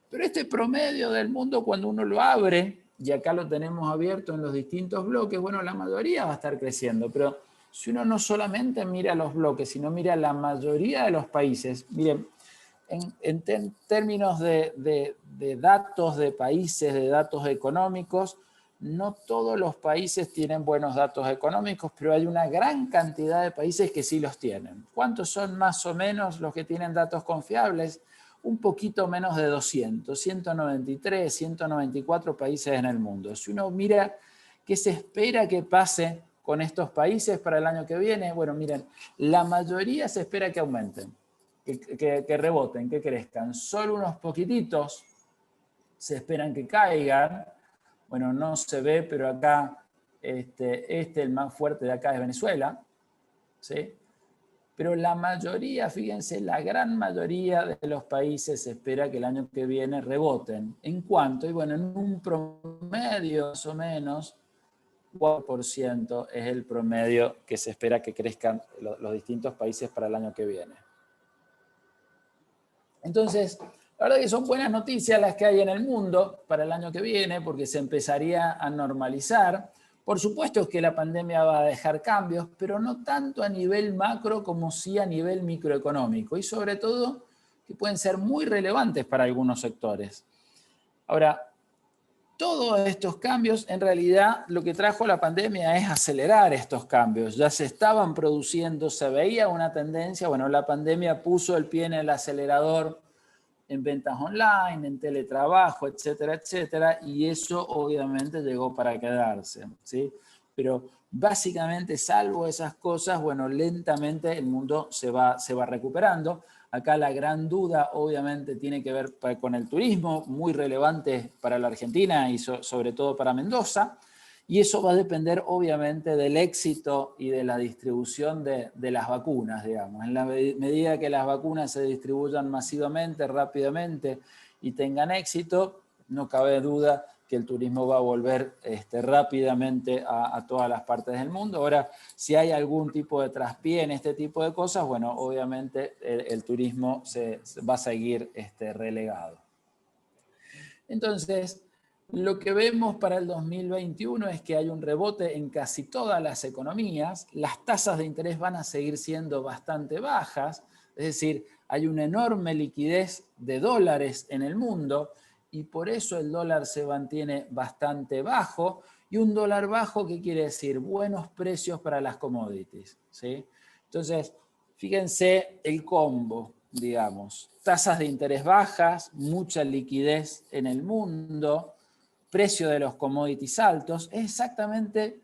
Pero este promedio del mundo, cuando uno lo abre, y acá lo tenemos abierto en los distintos bloques, bueno, la mayoría va a estar creciendo, pero si uno no solamente mira los bloques, sino mira la mayoría de los países, miren, en términos de datos de países, de datos económicos, no todos los países tienen buenos datos económicos, pero hay una gran cantidad de países que sí los tienen. ¿Cuántos son más o menos los que tienen datos confiables? Un poquito menos de 200, 193, 194 países en el mundo. Si uno mira qué se espera que pase con estos países para el año que viene, bueno, miren, la mayoría se espera que aumenten, que reboten, que crezcan. Solo unos poquititos se esperan que caigan. Bueno, no se ve, pero acá, el más fuerte de acá es Venezuela, ¿sí? Pero la mayoría, fíjense, la gran mayoría de los países se espera que el año que viene reboten. ¿En cuánto? Y bueno, en un promedio más o menos, 4% es el promedio que se espera que crezcan los distintos países para el año que viene. Entonces, la verdad que son buenas noticias las que hay en el mundo para el año que viene, porque se empezaría a normalizar. Por supuesto que la pandemia va a dejar cambios, pero no tanto a nivel macro como sí a nivel microeconómico, y sobre todo que pueden ser muy relevantes para algunos sectores. Ahora, todos estos cambios, en realidad, lo que trajo la pandemia es acelerar estos cambios. Ya se estaban produciendo, se veía una tendencia. Bueno, la pandemia puso el pie en el acelerador en ventas online, en teletrabajo, etcétera, etcétera, y eso obviamente llegó para quedarse, ¿sí? Pero básicamente, salvo esas cosas, bueno, lentamente el mundo se va recuperando. Acá la gran duda obviamente tiene que ver con el turismo, muy relevante para la Argentina y sobre todo para Mendoza, y eso va a depender obviamente del éxito y de la distribución de las vacunas, digamos. En la medida que las vacunas se distribuyan masivamente, rápidamente y tengan éxito, no cabe duda que el turismo va a volver rápidamente a todas las partes del mundo. Ahora, si hay algún tipo de traspié en este tipo de cosas, bueno, obviamente el turismo va a seguir relegado. Entonces, lo que vemos para el 2021 es que hay un rebote en casi todas las economías. Las tasas de interés van a seguir siendo bastante bajas, es decir, hay una enorme liquidez de dólares en el mundo y por eso el dólar se mantiene bastante bajo. Y un dólar bajo, ¿qué quiere decir? Buenos precios para las commodities, ¿sí? Entonces, fíjense el combo, digamos. Tasas de interés bajas, mucha liquidez en el mundo, precio de los commodities altos, es exactamente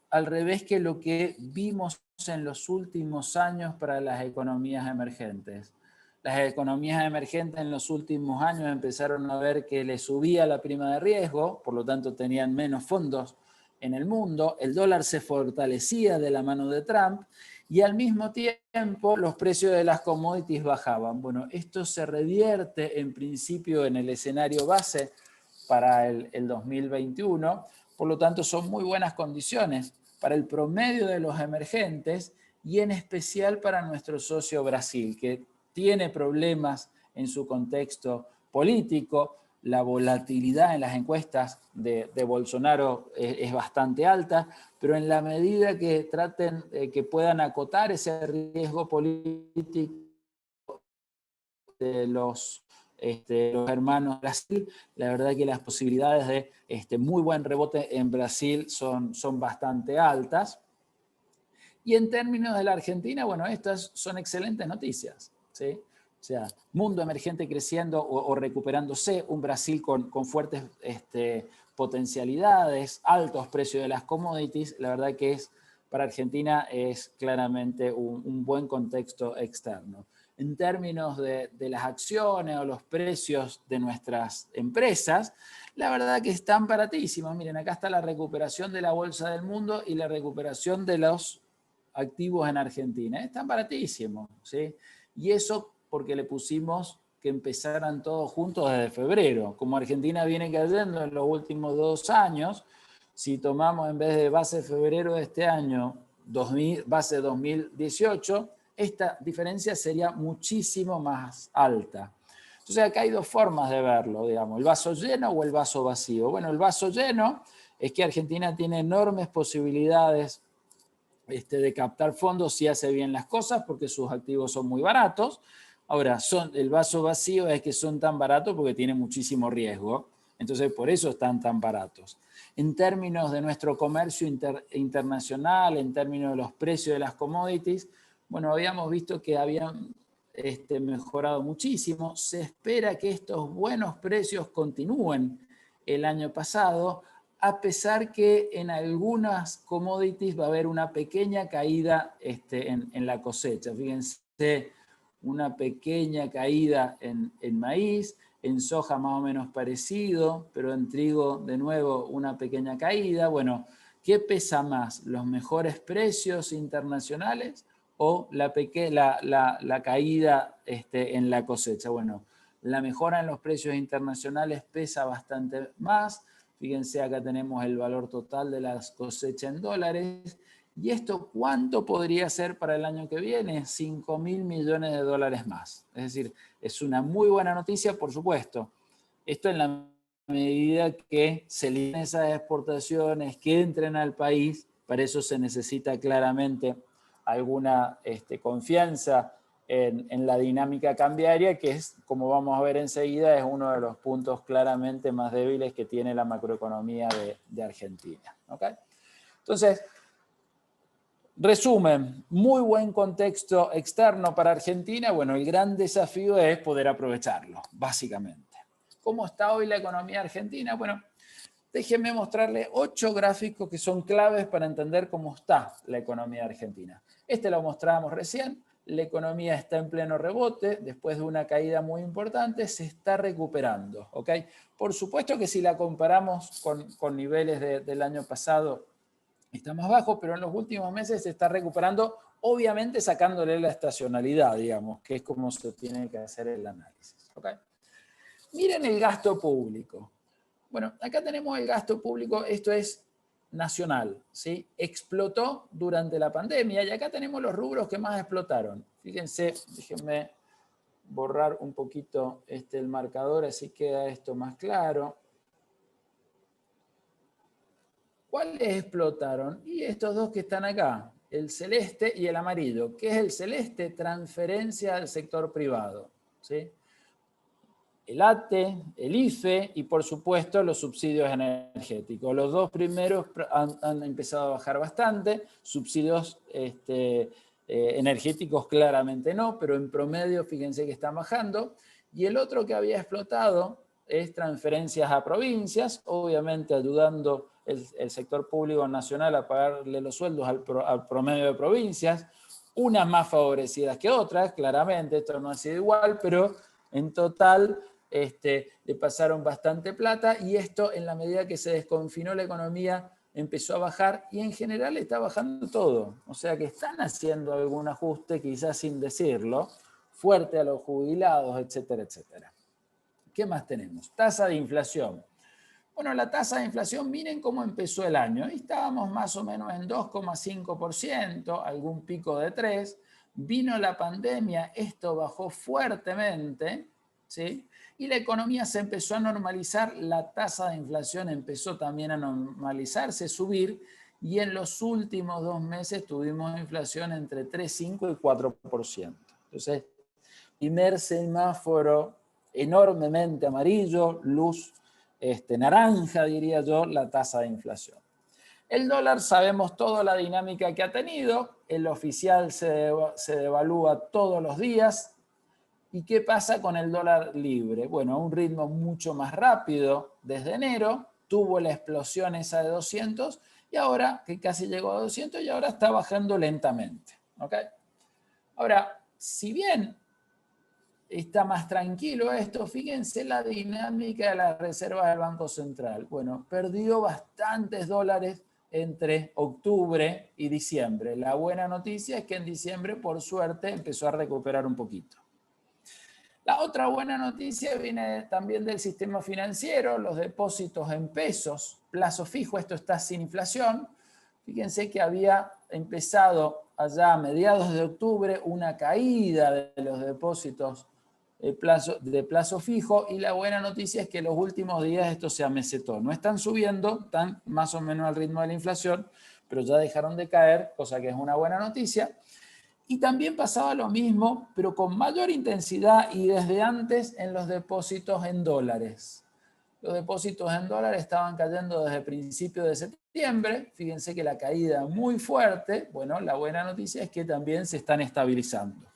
al revés que lo que vimos en los últimos años para las economías emergentes. Las economías emergentes en los últimos años empezaron a ver que les subía la prima de riesgo, por lo tanto tenían menos fondos en el mundo, el dólar se fortalecía de la mano de Trump y al mismo tiempo los precios de las commodities bajaban. Bueno, esto se revierte en principio en el escenario base para el 2021, por lo tanto son muy buenas condiciones para el promedio de los emergentes y en especial para nuestro socio Brasil, que tiene problemas en su contexto político. La volatilidad en las encuestas de Bolsonaro es bastante alta, pero en la medida que traten, que puedan acotar ese riesgo político de los hermanos Brasil, la verdad que las posibilidades de muy buen rebote en Brasil son bastante altas. Y en términos de la Argentina, bueno, estas son excelentes noticias, ¿sí? O sea, mundo emergente creciendo o recuperándose, un Brasil con fuertes potencialidades, altos precios de las commodities, la verdad que para Argentina es claramente un buen contexto externo. En términos de las acciones o los precios de nuestras empresas, la verdad que están baratísimos. Miren, acá está la recuperación de la bolsa del mundo y la recuperación de los activos en Argentina. Están baratísimos, ¿sí? Y eso porque le pusimos que empezaran todos juntos desde febrero. Como Argentina viene cayendo en los últimos 2 años, si tomamos en vez de base febrero de este año, base 2018, esta diferencia sería muchísimo más alta. Entonces acá hay 2 formas de verlo, digamos, el vaso lleno o el vaso vacío. Bueno, el vaso lleno es que Argentina tiene enormes posibilidades de captar fondos si hace bien las cosas, porque sus activos son muy baratos. Ahora, el vaso vacío es que son tan baratos porque tienen muchísimo riesgo. Entonces, por eso están tan baratos. En términos de nuestro comercio internacional, en términos de los precios de las commodities, bueno, habíamos visto que habían mejorado muchísimo. Se espera que estos buenos precios continúen el año pasado, a pesar que en algunas commodities va a haber una pequeña caída en la cosecha. Fíjense, una pequeña caída en maíz, en soja más o menos parecido, pero en trigo de nuevo una pequeña caída. Bueno, ¿qué pesa más? ¿Los mejores precios internacionales o la caída en la cosecha? Bueno, la mejora en los precios internacionales pesa bastante más. Fíjense, acá tenemos el valor total de las cosechas en dólares. ¿Y esto cuánto podría ser para el año que viene? 5.000 millones de dólares más. Es decir, es una muy buena noticia, por supuesto. Esto en la medida que se eliminen esas exportaciones, que entren al país. Para eso se necesita claramente alguna confianza en la dinámica cambiaria, que es, como vamos a ver enseguida, es uno de los puntos claramente más débiles que tiene la macroeconomía de Argentina. ¿Okay? Entonces, resumen, muy buen contexto externo para Argentina. Bueno, el gran desafío es poder aprovecharlo, básicamente. ¿Cómo está hoy la economía argentina? Bueno, déjenme mostrarles 8 gráficos que son claves para entender cómo está la economía argentina. Lo mostrábamos recién. La economía está en pleno rebote, después de una caída muy importante, se está recuperando. ¿Okay? Por supuesto que si la comparamos con niveles del año pasado, está más bajo, pero en los últimos meses se está recuperando, obviamente sacándole la estacionalidad, digamos, que es como se tiene que hacer el análisis. ¿Okay? Miren el gasto público. Bueno, acá tenemos el gasto público, esto es nacional, ¿sí? Explotó durante la pandemia y acá tenemos los rubros que más explotaron. Fíjense, déjenme borrar un poquito el marcador, así queda esto más claro. ¿Cuáles explotaron? Y estos dos que están acá, el celeste y el amarillo. ¿Qué es el celeste? Transferencia al sector privado, ¿sí? El ATE, el IFE y por supuesto los subsidios energéticos. Los dos primeros han empezado a bajar bastante, subsidios energéticos claramente no, pero en promedio fíjense que están bajando. Y el otro que había explotado es transferencias a provincias, obviamente ayudando el sector público nacional a pagarle los sueldos al promedio de provincias, unas más favorecidas que otras, claramente, esto no ha sido igual, pero en total le pasaron bastante plata y esto en la medida que se desconfinó la economía empezó a bajar y en general está bajando todo. O sea que están haciendo algún ajuste, quizás sin decirlo, fuerte a los jubilados, etcétera, etcétera. ¿Qué más tenemos? Tasa de inflación. Bueno, la tasa de inflación, miren cómo empezó el año. Estábamos más o menos en 2,5%, algún pico de 3%. Vino la pandemia, esto bajó fuertemente, ¿sí? Y la economía se empezó a normalizar, la tasa de inflación empezó también a normalizarse, subir, y en los últimos 2 meses tuvimos inflación entre 3,5 y 4%. Entonces, primer semáforo enormemente amarillo, luz naranja, diría yo, la tasa de inflación. El dólar, sabemos toda la dinámica que ha tenido, el oficial se devalúa todos los días. ¿Y qué pasa con el dólar libre? Bueno, a un ritmo mucho más rápido desde enero, tuvo la explosión esa de 200 y ahora, que casi llegó a 200 y ahora está bajando lentamente. ¿Okay? Ahora, si bien está más tranquilo esto, fíjense la dinámica de las reservas del Banco Central. Bueno, perdió bastantes dólares entre octubre y diciembre. La buena noticia es que en diciembre, por suerte, empezó a recuperar un poquito. La otra buena noticia viene también del sistema financiero, los depósitos en pesos, plazo fijo, esto está sin inflación. Fíjense que había empezado allá a mediados de octubre una caída de los depósitos de plazo fijo y la buena noticia es que los últimos días esto se amesetó. No están subiendo, están más o menos al ritmo de la inflación, pero ya dejaron de caer, cosa que es una buena noticia. Y también pasaba lo mismo, pero con mayor intensidad y desde antes en los depósitos en dólares. Los depósitos en dólares estaban cayendo desde principios de septiembre. Fíjense que la caída muy fuerte. Bueno, la buena noticia es que también se están estabilizando.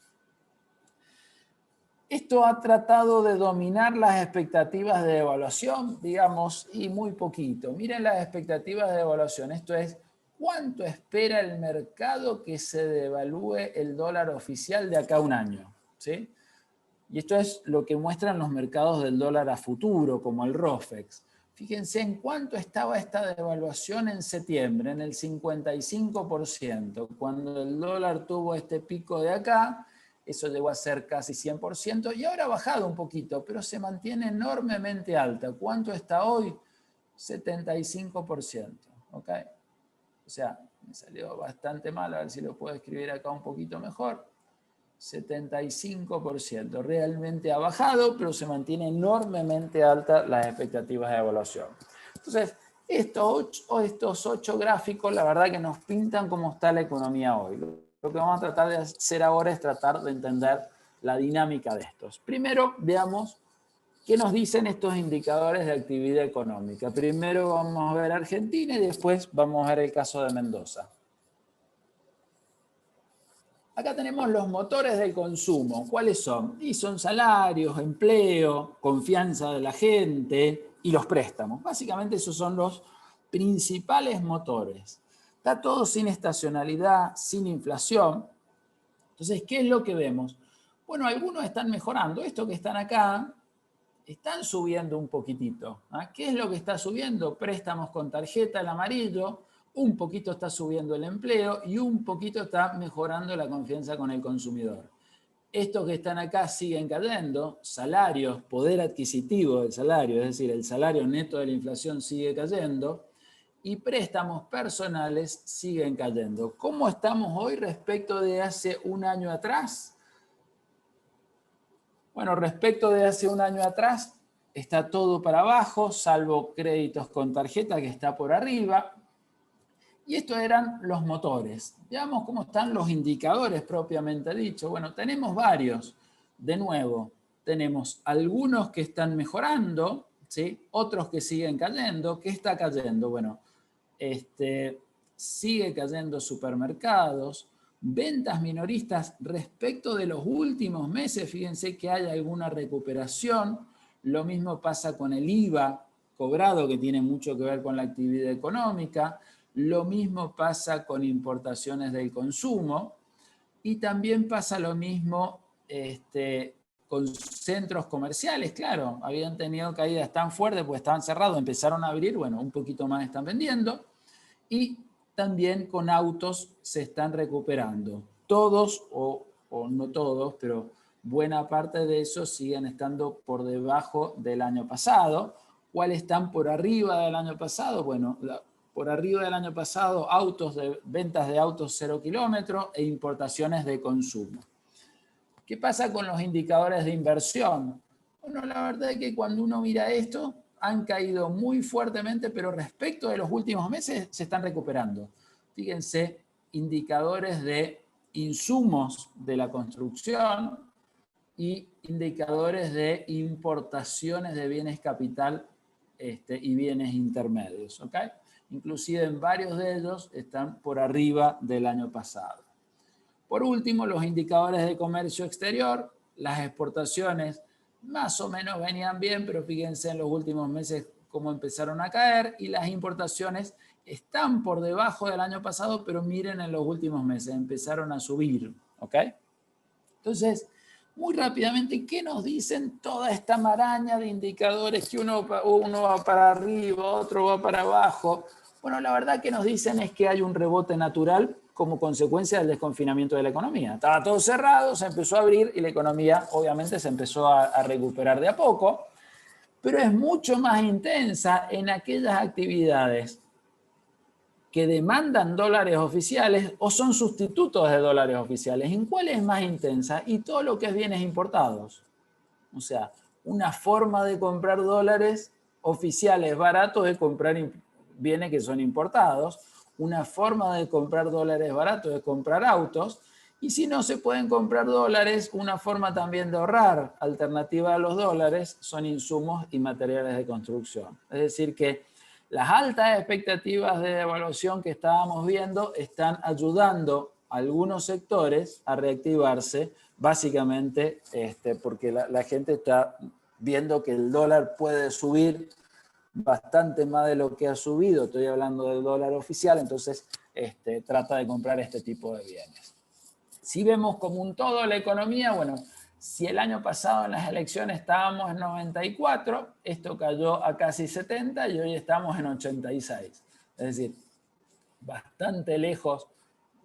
Esto ha tratado de dominar las expectativas de devaluación, digamos, y muy poquito. Miren las expectativas de devaluación. Esto es, ¿cuánto espera el mercado que se devalúe el dólar oficial de acá a un año? ¿Sí? Y esto es lo que muestran los mercados del dólar a futuro, como el ROFEX. Fíjense en cuánto estaba esta devaluación en septiembre, en el 55%. Cuando el dólar tuvo este pico de acá, eso llegó a ser casi 100%, y ahora ha bajado un poquito, pero se mantiene enormemente alta. ¿Cuánto está hoy? 75%. ¿Ok? O sea, me salió bastante mal, a ver si lo puedo escribir acá un poquito mejor. 75%. Realmente ha bajado, pero se mantiene enormemente alta las expectativas de evaluación. Entonces, estos 8 gráficos, la verdad que nos pintan cómo está la economía hoy. Lo que vamos a tratar de hacer ahora es tratar de entender la dinámica de estos. Primero, veamos qué nos dicen estos indicadores de actividad económica. Primero vamos a ver Argentina y después vamos a ver el caso de Mendoza. Acá tenemos los motores del consumo. ¿Cuáles son? Y son salarios, empleo, confianza de la gente y los préstamos. Básicamente esos son los principales motores. Está todo sin estacionalidad, sin inflación. Entonces, ¿qué es lo que vemos? Bueno, algunos están mejorando. Estos que están acá están subiendo un poquitito. ¿Qué es lo que está subiendo? Préstamos con tarjeta, el amarillo. Un poquito está subiendo el empleo y un poquito está mejorando la confianza con el consumidor. Estos que están acá siguen cayendo, salarios, poder adquisitivo del salario, es decir, el salario neto de la inflación sigue cayendo, y préstamos personales siguen cayendo. ¿Cómo estamos hoy respecto de hace un año atrás? Bueno, respecto de hace un año atrás, está todo para abajo, salvo créditos con tarjeta que está por arriba. Y estos eran los motores. Veamos cómo están los indicadores propiamente dicho. Bueno, tenemos varios. De nuevo, tenemos algunos que están mejorando, ¿sí? Otros que siguen cayendo. ¿Qué está cayendo? Bueno, sigue cayendo supermercados, ventas minoristas respecto de los últimos meses. Fíjense que hay alguna recuperación. Lo mismo pasa con el IVA cobrado, que tiene mucho que ver con la actividad económica. Lo mismo pasa con importaciones del consumo y también pasa lo mismo con centros comerciales. Claro, habían tenido caídas tan fuertes porque estaban cerrados, empezaron a abrir, bueno, un poquito más están vendiendo. Y también con autos se están recuperando. Todos, o no todos, pero buena parte de esos siguen estando por debajo del año pasado. ¿Cuáles están por arriba del año pasado? Bueno, por arriba del año pasado, ventas de autos 0 kilómetros e importaciones de consumo. ¿Qué pasa con los indicadores de inversión? Bueno, la verdad es que cuando uno mira esto, han caído muy fuertemente, pero respecto de los últimos meses se están recuperando. Fíjense, indicadores de insumos de la construcción y indicadores de importaciones de bienes capital y bienes intermedios, ¿ok? Inclusive en varios de ellos están por arriba del año pasado. Por último, los indicadores de comercio exterior, las exportaciones más o menos venían bien, pero fíjense en los últimos meses cómo empezaron a caer, y las importaciones están por debajo del año pasado, pero miren en los últimos meses, empezaron a subir, ¿ok? Entonces, muy rápidamente, ¿qué nos dicen toda esta maraña de indicadores que uno va para arriba, otro va para abajo? Bueno, la verdad que nos dicen es que hay un rebote natural como consecuencia del desconfinamiento de la economía. Estaba todo cerrado, se empezó a abrir y la economía obviamente se empezó a recuperar de a poco, pero es mucho más intensa en aquellas actividades que demandan dólares oficiales o son sustitutos de dólares oficiales. ¿En cuál es más intensa? Y todo lo que es bienes importados. O sea, una forma de comprar dólares oficiales baratos es comprar bienes que son importados. una forma de comprar dólares baratos es comprar autos, y si no se pueden comprar dólares, una forma también de ahorrar alternativa a los dólares son insumos y materiales de construcción. Es decir que las altas expectativas de devaluación que estábamos viendo están ayudando a algunos sectores a reactivarse, básicamente porque la gente está viendo que el dólar puede subir bastante más de lo que ha subido, estoy hablando del dólar oficial, entonces trata de comprar este tipo de bienes. Si vemos como un todo la economía, bueno, si el año pasado en las elecciones estábamos en 94, esto cayó a casi 70 y hoy estamos en 86. Es decir, bastante lejos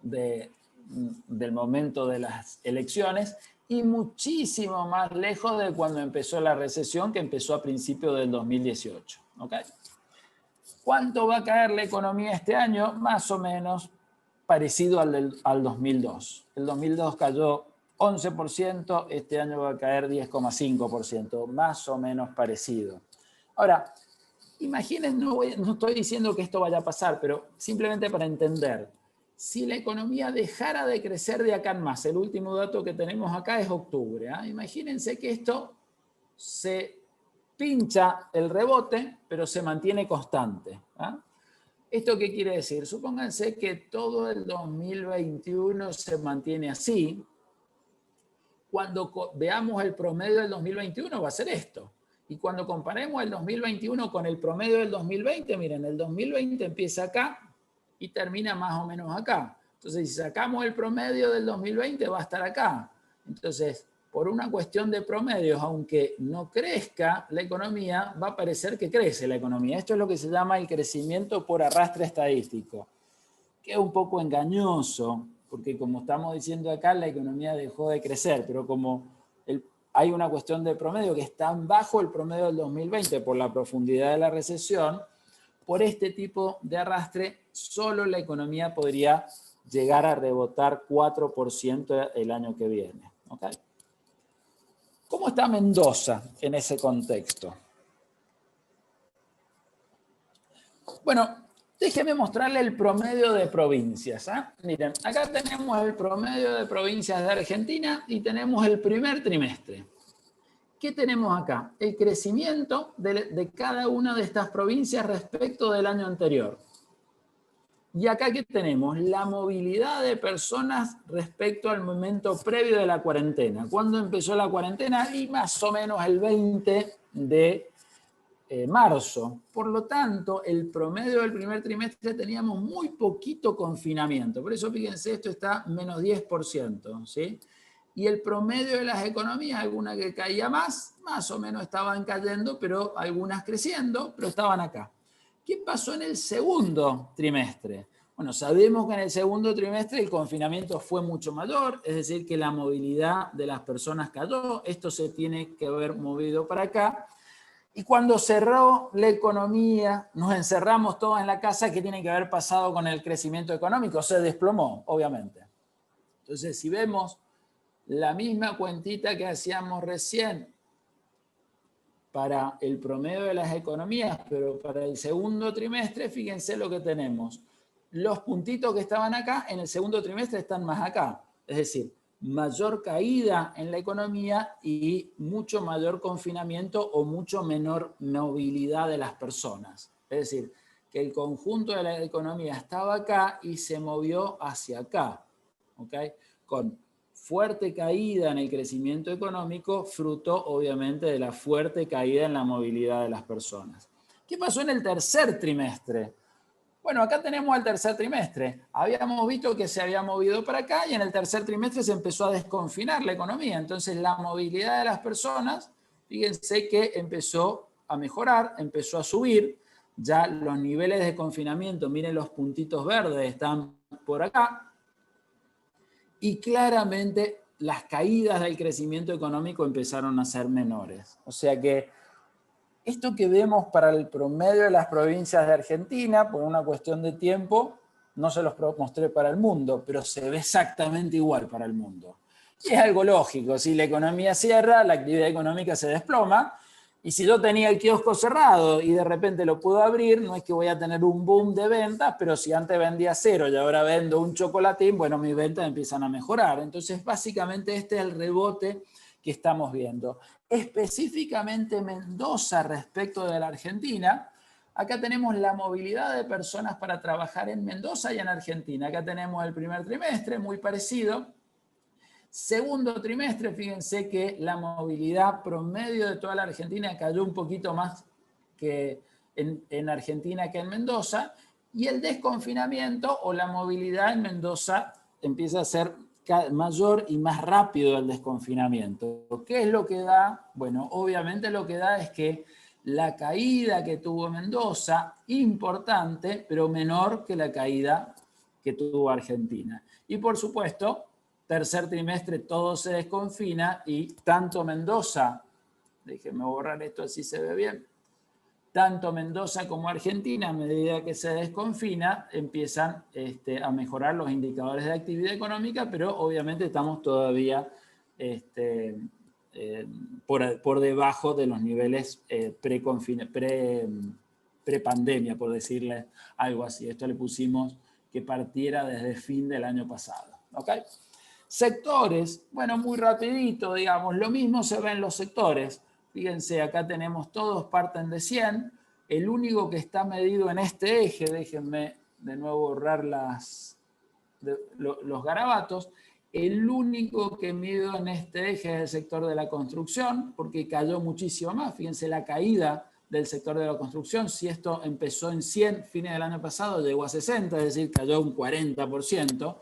del momento de las elecciones y muchísimo más lejos de cuando empezó la recesión, que empezó a principios del 2018. ¿Okay? ¿Cuánto va a caer la economía este año? Más o menos parecido al 2002. El 2002 cayó 11%, este año va a caer 10,5%, más o menos parecido. Ahora, imaginen, no estoy diciendo que esto vaya a pasar, pero simplemente para entender, si la economía dejara de crecer de acá en más, el último dato que tenemos acá es octubre, ¿eh? Imagínense que esto se pincha el rebote, pero se mantiene constante. ¿Eh? ¿Esto qué quiere decir? Supónganse que todo el 2021 se mantiene así. Cuando veamos el promedio del 2021 va a ser esto. Y cuando comparemos el 2021 con el promedio del 2020, miren, el 2020 empieza acá y termina más o menos acá. Entonces, si sacamos el promedio del 2020 va a estar acá. Entonces, por una cuestión de promedios, aunque no crezca la economía, va a parecer que crece la economía. Esto es lo que se llama el crecimiento por arrastre estadístico, que es un poco engañoso, porque como estamos diciendo acá, la economía dejó de crecer, pero como hay una cuestión de promedio que está bajo el promedio del 2020 por la profundidad de la recesión, por este tipo de arrastre, solo la economía podría llegar a rebotar 4% el año que viene. ¿Okay? ¿Cómo está Mendoza en ese contexto? Bueno, déjeme mostrarle el promedio de provincias. ¿Eh? Miren, acá tenemos el promedio de provincias de Argentina y tenemos el primer trimestre. ¿Qué tenemos acá? El crecimiento de cada una de estas provincias respecto del año anterior. Y acá, ¿qué tenemos? La movilidad de personas respecto al momento previo de la cuarentena. ¿Cuándo empezó la cuarentena? Y más o menos el 20 de marzo. Por lo tanto, el promedio del primer trimestre teníamos muy poquito confinamiento. Por eso, fíjense, esto está menos 10%. ¿Sí? Y el promedio de las economías, alguna que caía más o menos estaban cayendo, pero algunas creciendo, pero estaban acá. ¿Qué pasó en el segundo trimestre? Bueno, sabemos que en el segundo trimestre el confinamiento fue mucho mayor, es decir, que la movilidad de las personas cayó, esto se tiene que haber movido para acá. Y cuando cerró la economía, nos encerramos todos en la casa, ¿qué tiene que haber pasado con el crecimiento económico? Se desplomó, obviamente. Entonces, si vemos la misma cuentita que hacíamos recién para el promedio de las economías, pero para el segundo trimestre, fíjense lo que tenemos. Los puntitos que estaban acá, en el segundo trimestre están más acá. Es decir, mayor caída en la economía y mucho mayor confinamiento o mucho menor movilidad de las personas. Es decir, que el conjunto de la economía estaba acá y se movió hacia acá. ¿Okay? Con fuerte caída en el crecimiento económico, fruto obviamente de la fuerte caída en la movilidad de las personas. ¿Qué pasó en el tercer trimestre? Bueno, acá tenemos el tercer trimestre. Habíamos visto que se había movido para acá y en el tercer trimestre se empezó a desconfinar la economía. Entonces la movilidad de las personas, fíjense que empezó a mejorar, empezó a subir. Ya los niveles de confinamiento, miren los puntitos verdes, están por acá. Y claramente las caídas del crecimiento económico empezaron a ser menores. O sea que esto que vemos para el promedio de las provincias de Argentina, por una cuestión de tiempo, no se los mostré para el mundo, pero se ve exactamente igual para el mundo. Y es algo lógico, si la economía cierra, la actividad económica se desploma, Y si yo tenía el kiosco cerrado y de repente lo puedo abrir, no es que voy a tener un boom de ventas, pero si antes vendía 0 y ahora vendo un chocolatín, bueno, mis ventas empiezan a mejorar. Entonces, básicamente este es el rebote que estamos viendo. Específicamente Mendoza respecto de la Argentina, acá tenemos la movilidad de personas para trabajar en Mendoza y en Argentina. Acá tenemos el primer trimestre, muy parecido. Segundo trimestre, fíjense que la movilidad promedio de toda la Argentina cayó un poquito más que en Argentina que en Mendoza, y el desconfinamiento o la movilidad en Mendoza empieza a ser mayor y más rápido el desconfinamiento. ¿Qué es lo que da? Bueno, obviamente lo que da es que la caída que tuvo Mendoza, importante, pero menor que la caída que tuvo Argentina. Y por supuesto, tercer trimestre todo se desconfina y tanto Mendoza, déjenme borrar esto así se ve bien, tanto Mendoza como Argentina, a medida que se desconfina, empiezan a mejorar los indicadores de actividad económica, pero obviamente estamos todavía por debajo de los niveles pre-pandemia, por decirle algo así. Esto le pusimos que partiera desde fin del año pasado. ¿Ok? Sectores, bueno, muy rapidito, digamos, lo mismo se ve en los sectores. Fíjense, acá tenemos todos parten de 100. El único que está medido en este eje, déjenme de nuevo borrar los garabatos, el único que mido en este eje es el sector de la construcción, porque cayó muchísimo más. Fíjense la caída del sector de la construcción. Si esto empezó en 100 fines del año pasado, llegó a 60, es decir, cayó un 40%.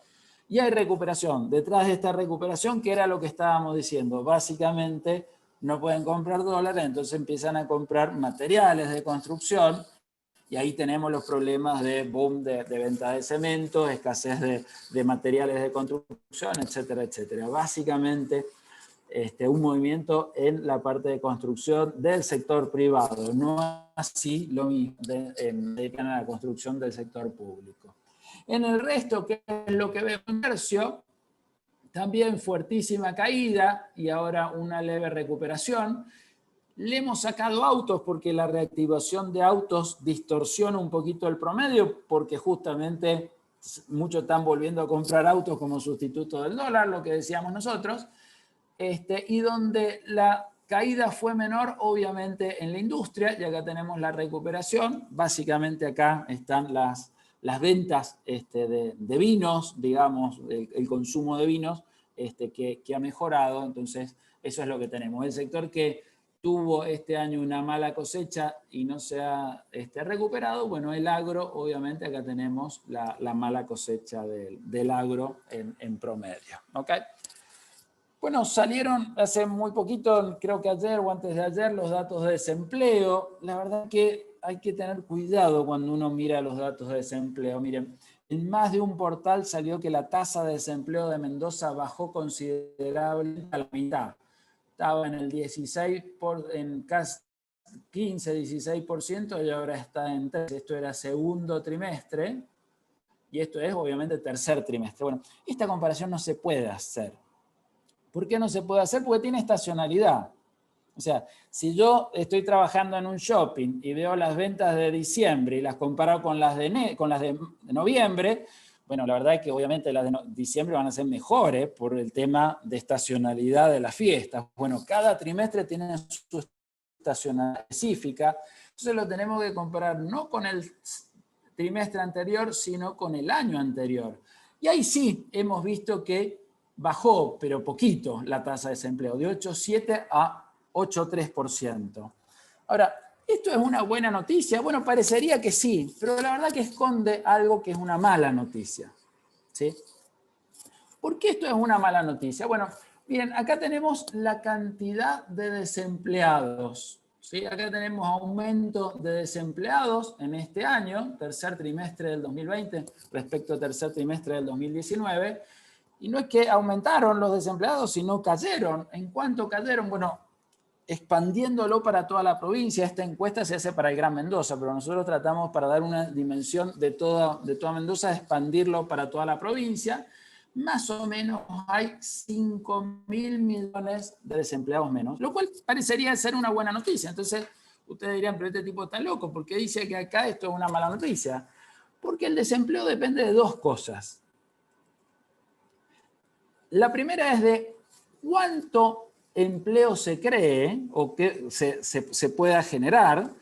Y hay recuperación. Detrás de esta recuperación, ¿qué era lo que estábamos diciendo? Básicamente, no pueden comprar dólares, entonces empiezan a comprar materiales de construcción, y ahí tenemos los problemas de boom de venta de cemento, escasez de materiales de construcción, etcétera, etcétera. Básicamente, un movimiento en la parte de construcción del sector privado, no así lo mismo dedican a la construcción del sector público. En el resto, ¿qué es lo que veo en comercio? También fuertísima caída y ahora una leve recuperación. Le hemos sacado autos porque la reactivación de autos distorsiona un poquito el promedio, porque justamente muchos están volviendo a comprar autos como sustituto del dólar, lo que decíamos nosotros, y donde la caída fue menor, obviamente, en la industria, y acá tenemos la recuperación. Básicamente acá están las ventas de vinos, digamos, el consumo de vinos que ha mejorado. Entonces, eso es lo que tenemos. El sector que tuvo este año una mala cosecha y no se ha recuperado, bueno, el agro, obviamente acá tenemos la mala cosecha del agro en promedio. ¿Ok? Bueno, salieron hace muy poquito, creo que ayer o antes de ayer, los datos de desempleo. La verdad que hay que tener cuidado cuando uno mira los datos de desempleo. Miren, en más de un portal salió que la tasa de desempleo de Mendoza bajó considerablemente a la mitad. Estaba en el 16%, en casi 15-16% y ahora está en 3%. Esto era segundo trimestre y esto es obviamente tercer trimestre. Bueno, esta comparación no se puede hacer. ¿Por qué no se puede hacer? Porque tiene estacionalidad. O sea, si yo estoy trabajando en un shopping y veo las ventas de diciembre y las comparo con las de noviembre, bueno, la verdad es que obviamente las de diciembre van a ser mejores por el tema de estacionalidad de las fiestas. Bueno, cada trimestre tiene su estacionalidad específica, entonces lo tenemos que comparar no con el trimestre anterior, sino con el año anterior. Y ahí sí hemos visto que bajó, pero poquito, la tasa de desempleo, de 8,7 a 8,3%. Ahora, ¿esto es una buena noticia? Bueno, parecería que sí, pero la verdad que esconde algo que es una mala noticia. ¿Sí? ¿Por qué esto es una mala noticia? Bueno, miren, acá tenemos la cantidad de desempleados. ¿Sí? Acá tenemos aumento de desempleados en este año, tercer trimestre del 2020 respecto al tercer trimestre del 2019. Y no es que aumentaron los desempleados, sino cayeron. ¿En cuánto cayeron? Bueno, expandiéndolo para toda la provincia. Esta encuesta se hace para el Gran Mendoza, pero nosotros tratamos, para dar una dimensión de toda Mendoza, de expandirlo para toda la provincia. más o menos hay 5.000 millones de desempleados menos, lo cual parecería ser una buena noticia. Entonces, ustedes dirían, pero este tipo está loco, ¿por qué dice que acá esto es una mala noticia? Porque el desempleo depende de dos cosas. La primera es de cuánto empleo se cree o que se pueda generar,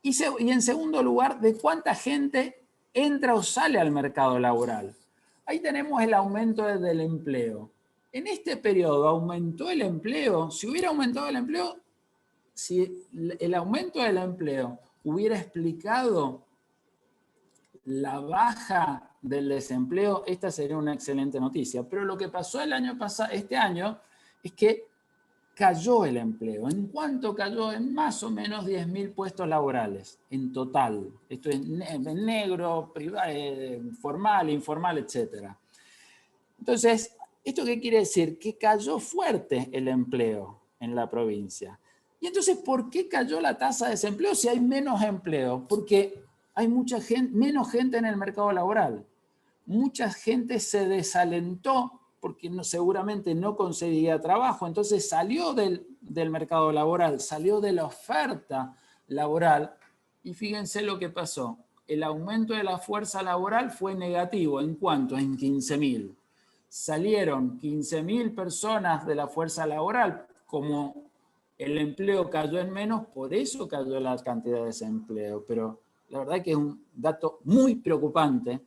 y en segundo lugar, de cuánta gente entra o sale al mercado laboral. Ahí tenemos el aumento del empleo. En este periodo aumentó el empleo. Si hubiera aumentado el empleo, si el aumento del empleo hubiera explicado la baja del desempleo, esta sería una excelente noticia. Pero lo que pasó el año pasado, este año, es que cayó el empleo. ¿En cuánto cayó? En más o menos 10.000 puestos laborales en total. Esto es en negro, privado, formal, informal, etc. Entonces, ¿esto qué quiere decir? Que cayó fuerte el empleo en la provincia. Y entonces, ¿por qué cayó la tasa de desempleo si hay menos empleo? Porque hay mucha gente, menos gente en el mercado laboral. Mucha gente se desalentó porque seguramente no conseguía trabajo, entonces salió del mercado laboral, salió de la oferta laboral, y fíjense lo que pasó. El aumento de la fuerza laboral fue negativo. ¿En cuánto? En 15.000. Salieron 15.000 personas de la fuerza laboral. Como el empleo cayó en menos, por eso cayó la cantidad de desempleo. Pero la verdad que es un dato muy preocupante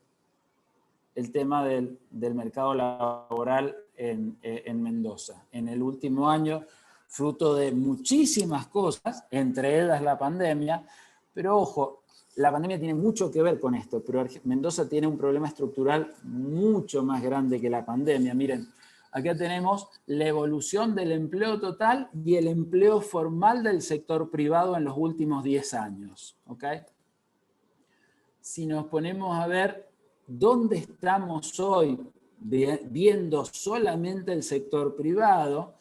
el tema del mercado laboral en Mendoza. En el último año, fruto de muchísimas cosas, entre ellas la pandemia, pero ojo, la pandemia tiene mucho que ver con esto, pero Mendoza tiene un problema estructural mucho más grande que la pandemia. Miren, acá tenemos la evolución del empleo total y el empleo formal del sector privado en los últimos 10 años. ¿Ok? Si nos ponemos a ver ¿dónde estamos hoy viendo solamente el sector privado?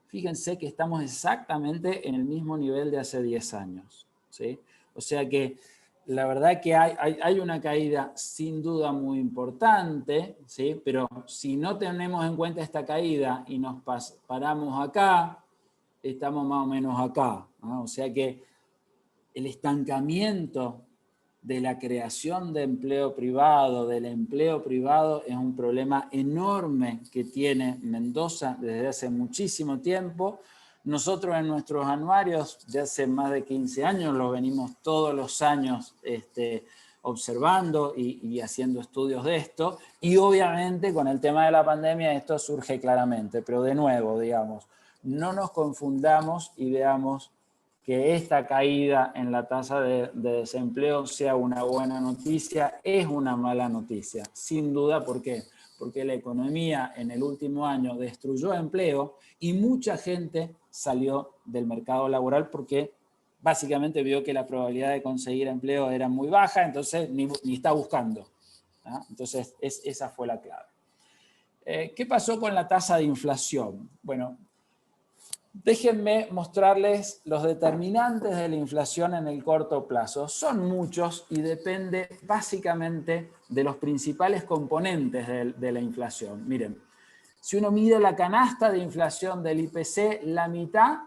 Fíjense que estamos exactamente en el mismo nivel de hace 10 años. ¿Sí? O sea que la verdad que hay una caída sin duda muy importante, ¿sí? Pero si no tenemos en cuenta esta caída y nos paramos acá, estamos más o menos acá, ¿no? O sea que el estancamiento de la creación de empleo privado, del empleo privado, es un problema enorme que tiene Mendoza desde hace muchísimo tiempo. Nosotros en nuestros anuarios de hace más de 15 años los venimos todos los años observando y haciendo estudios de esto, y obviamente con el tema de la pandemia esto surge claramente, pero de nuevo, digamos, no nos confundamos y veamos que esta caída en la tasa de desempleo sea una buena noticia. Es una mala noticia, sin duda. ¿Por qué? Porque la economía en el último año destruyó empleo y mucha gente salió del mercado laboral porque básicamente vio que la probabilidad de conseguir empleo era muy baja, entonces ni está buscando. ¿Ah? Entonces esa fue la clave. ¿Qué pasó con la tasa de inflación? Bueno, déjenme mostrarles los determinantes de la inflación en el corto plazo. Son muchos y depende básicamente de los principales componentes de la inflación. Miren, si uno mide la canasta de inflación del IPC, la mitad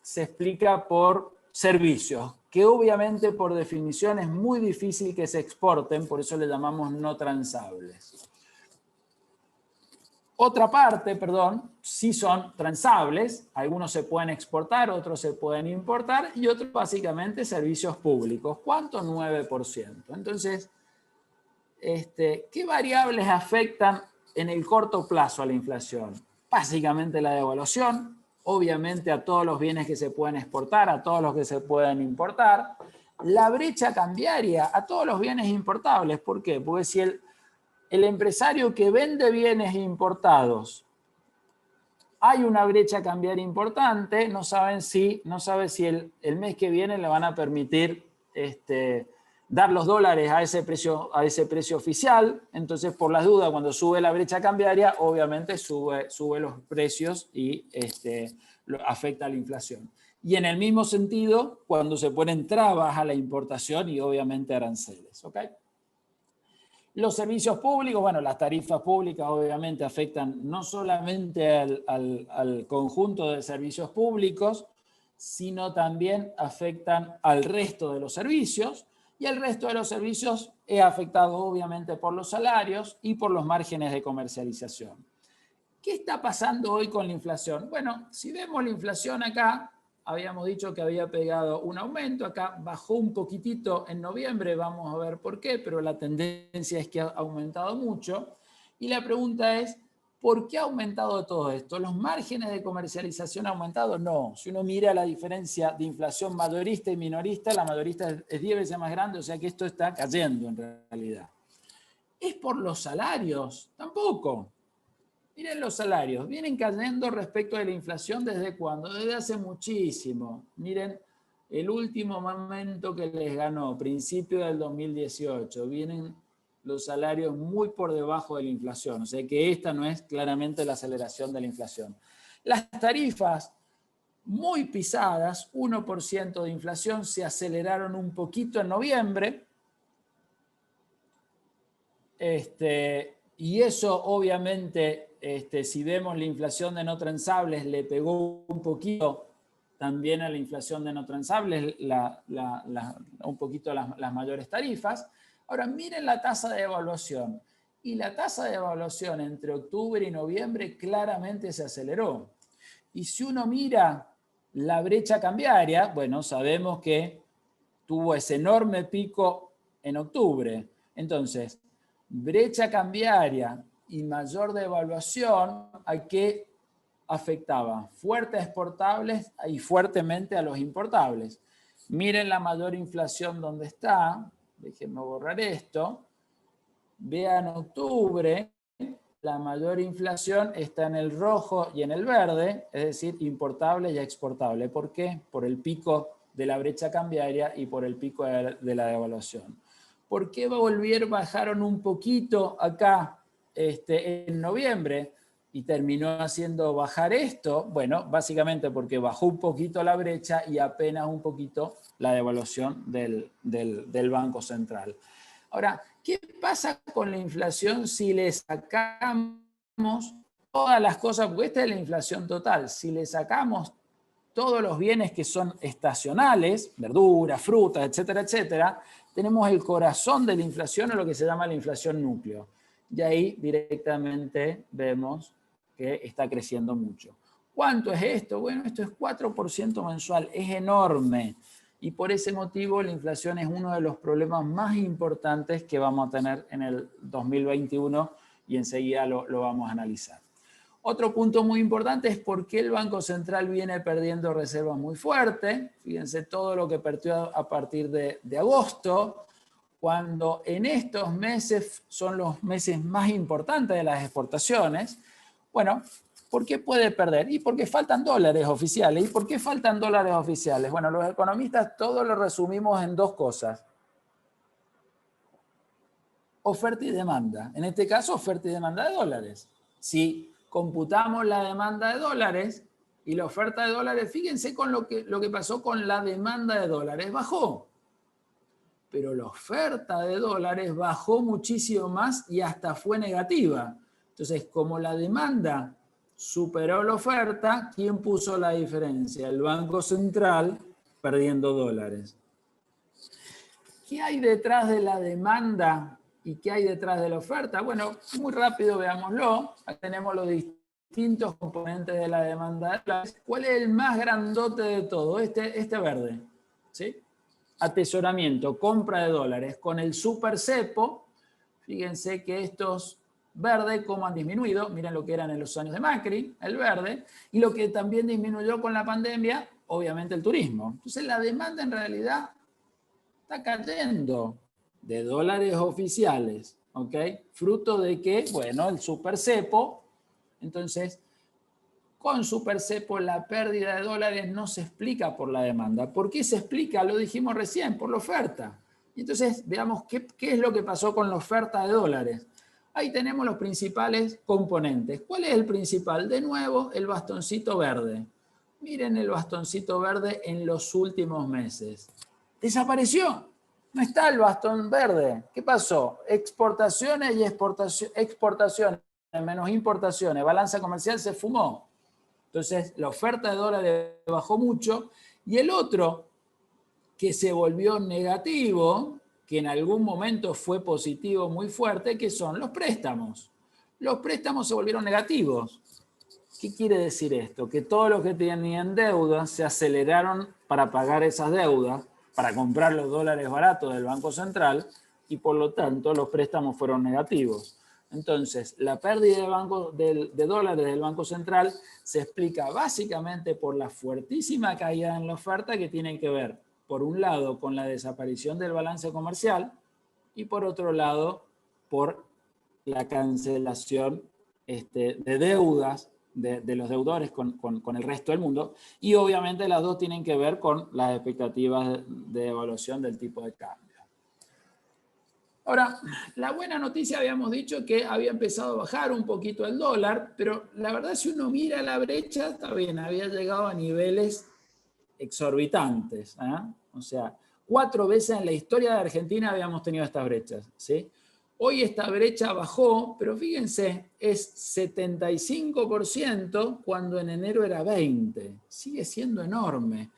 se explica por servicios, que obviamente por definición es muy difícil que se exporten, por eso le llamamos no transables. Otra parte, sí son transables, algunos se pueden exportar, otros se pueden importar, y otros básicamente servicios públicos. ¿Cuánto? 9%. Entonces, ¿qué variables afectan en el corto plazo a la inflación? Básicamente la devaluación, obviamente a todos los bienes que se pueden exportar, a todos los que se pueden importar, la brecha cambiaria a todos los bienes importables. ¿Por qué? Porque si el empresario que vende bienes importados, hay una brecha cambiaria importante, no sabe si el mes que viene le van a permitir dar los dólares a ese precio oficial. Entonces, por las dudas, cuando sube la brecha cambiaria, obviamente sube los precios y afecta a la inflación. Y en el mismo sentido, cuando se ponen trabas a la importación y obviamente aranceles. ¿Okay? Los servicios públicos, bueno, las tarifas públicas obviamente afectan no solamente al conjunto de servicios públicos, sino también afectan al resto de los servicios, y el resto de los servicios es afectado obviamente por los salarios y por los márgenes de comercialización. ¿Qué está pasando hoy con la inflación? Bueno, si vemos la inflación acá, habíamos dicho que había pegado un aumento, acá bajó un poquitito en noviembre, vamos a ver por qué, pero la tendencia es que ha aumentado mucho. Y la pregunta es, ¿por qué ha aumentado todo esto? ¿Los márgenes de comercialización han aumentado? No. Si uno mira la diferencia de inflación mayorista y minorista, la mayorista es 10 veces más grande, o sea que esto está cayendo en realidad. ¿Es por los salarios? Tampoco. Miren los salarios, vienen cayendo respecto de la inflación ¿desde cuándo? Desde hace muchísimo. Miren el último momento que les ganó, principio del 2018. Vienen los salarios muy por debajo de la inflación. O sea que esta no es claramente la aceleración de la inflación. Las tarifas muy pisadas, 1% de inflación, se aceleraron un poquito en noviembre. Y eso obviamente, si vemos la inflación de no transables, le pegó un poquito también a la inflación de no transables, un poquito las mayores tarifas. Ahora miren la tasa de devaluación. Y la tasa de devaluación entre octubre y noviembre claramente se aceleró. Y si uno mira la brecha cambiaria, bueno, sabemos que tuvo ese enorme pico en octubre. Entonces, brecha cambiaria y mayor devaluación, ¿a qué afectaba? Fuerte a exportables y fuertemente a los importables. Miren la mayor inflación donde está. Déjenme borrar esto. Vean octubre, la mayor inflación está en el rojo y en el verde, es decir, importable y exportable. ¿Por qué? Por el pico de la brecha cambiaria y por el pico de la devaluación. ¿Por qué bajaron un poquito acá en noviembre y terminó haciendo bajar esto? Bueno, básicamente porque bajó un poquito la brecha y apenas un poquito la devaluación del Banco Central. Ahora, ¿qué pasa con la inflación si le sacamos todas las cosas? Porque esta es la inflación total. Si le sacamos todos los bienes que son estacionales, verduras, frutas, etcétera, etcétera, tenemos el corazón de la inflación o lo que se llama la inflación núcleo. Y ahí directamente vemos que está creciendo mucho. ¿Cuánto es esto? Bueno, esto es 4% mensual, es enorme. Y por ese motivo la inflación es uno de los problemas más importantes que vamos a tener en el 2021 y enseguida lo vamos a analizar. Otro punto muy importante es por qué el Banco Central viene perdiendo reservas muy fuerte. Fíjense todo lo que perdió a partir de agosto, cuando en estos meses son los meses más importantes de las exportaciones. Bueno, ¿por qué puede perder? Y porque faltan dólares oficiales. ¿Y por qué faltan dólares oficiales? Bueno, los economistas todo lo resumimos en dos cosas. Oferta y demanda. En este caso, oferta y demanda de dólares. Si computamos la demanda de dólares y la oferta de dólares, fíjense con lo que pasó con la demanda de dólares, bajó. Pero la oferta de dólares bajó muchísimo más y hasta fue negativa. Entonces, como la demanda superó la oferta, ¿quién puso la diferencia? El Banco Central perdiendo dólares. ¿Qué hay detrás de la demanda y qué hay detrás de la oferta? Bueno, muy rápido veámoslo. Aquí tenemos los distintos componentes de la demanda. ¿Cuál es el más grandote de todo? Este verde, ¿sí? Atesoramiento, compra de dólares. Con el super cepo, fíjense que estos verdes, cómo han disminuido. Miren lo que eran en los años de Macri, el verde. Y lo que también disminuyó con la pandemia, obviamente el turismo. Entonces la demanda en realidad está cayendo de dólares oficiales, ¿ok? Fruto de que, bueno, el super cepo. Entonces, con super cepo la pérdida de dólares no se explica por la demanda. ¿Por qué se explica? Lo dijimos recién, por la oferta. Y entonces, veamos qué es lo que pasó con la oferta de dólares. Ahí tenemos los principales componentes. ¿Cuál es el principal? De nuevo, el bastoncito verde. Miren el bastoncito verde en los últimos meses. Desapareció. No está el bastón verde. ¿Qué pasó? Exportaciones y exportaciones menos importaciones. Balanza comercial se fumó. Entonces, la oferta de dólares bajó mucho. Y el otro, que se volvió negativo, que en algún momento fue positivo muy fuerte, que son los préstamos. Los préstamos se volvieron negativos. ¿Qué quiere decir esto? Que todos los que tenían deudas se aceleraron para pagar esas deudas, para comprar los dólares baratos del Banco Central, y por lo tanto los préstamos fueron negativos. Entonces, la pérdida de dólares del Banco Central se explica básicamente por la fuertísima caída en la oferta, que tiene que ver, por un lado, con la desaparición del balance comercial y por otro lado, por la cancelación de deudas de los deudores con el resto del mundo, y obviamente las dos tienen que ver con las expectativas de evaluación del tipo de cambio. Ahora, la buena noticia, habíamos dicho que había empezado a bajar un poquito el dólar, pero la verdad, si uno mira la brecha, está bien, había llegado a niveles exorbitantes, ¿eh? O sea, 4 veces en la historia de Argentina habíamos tenido estas brechas, ¿sí? Hoy esta brecha bajó, pero fíjense, es 75% cuando en enero era 20%. Sigue siendo enorme.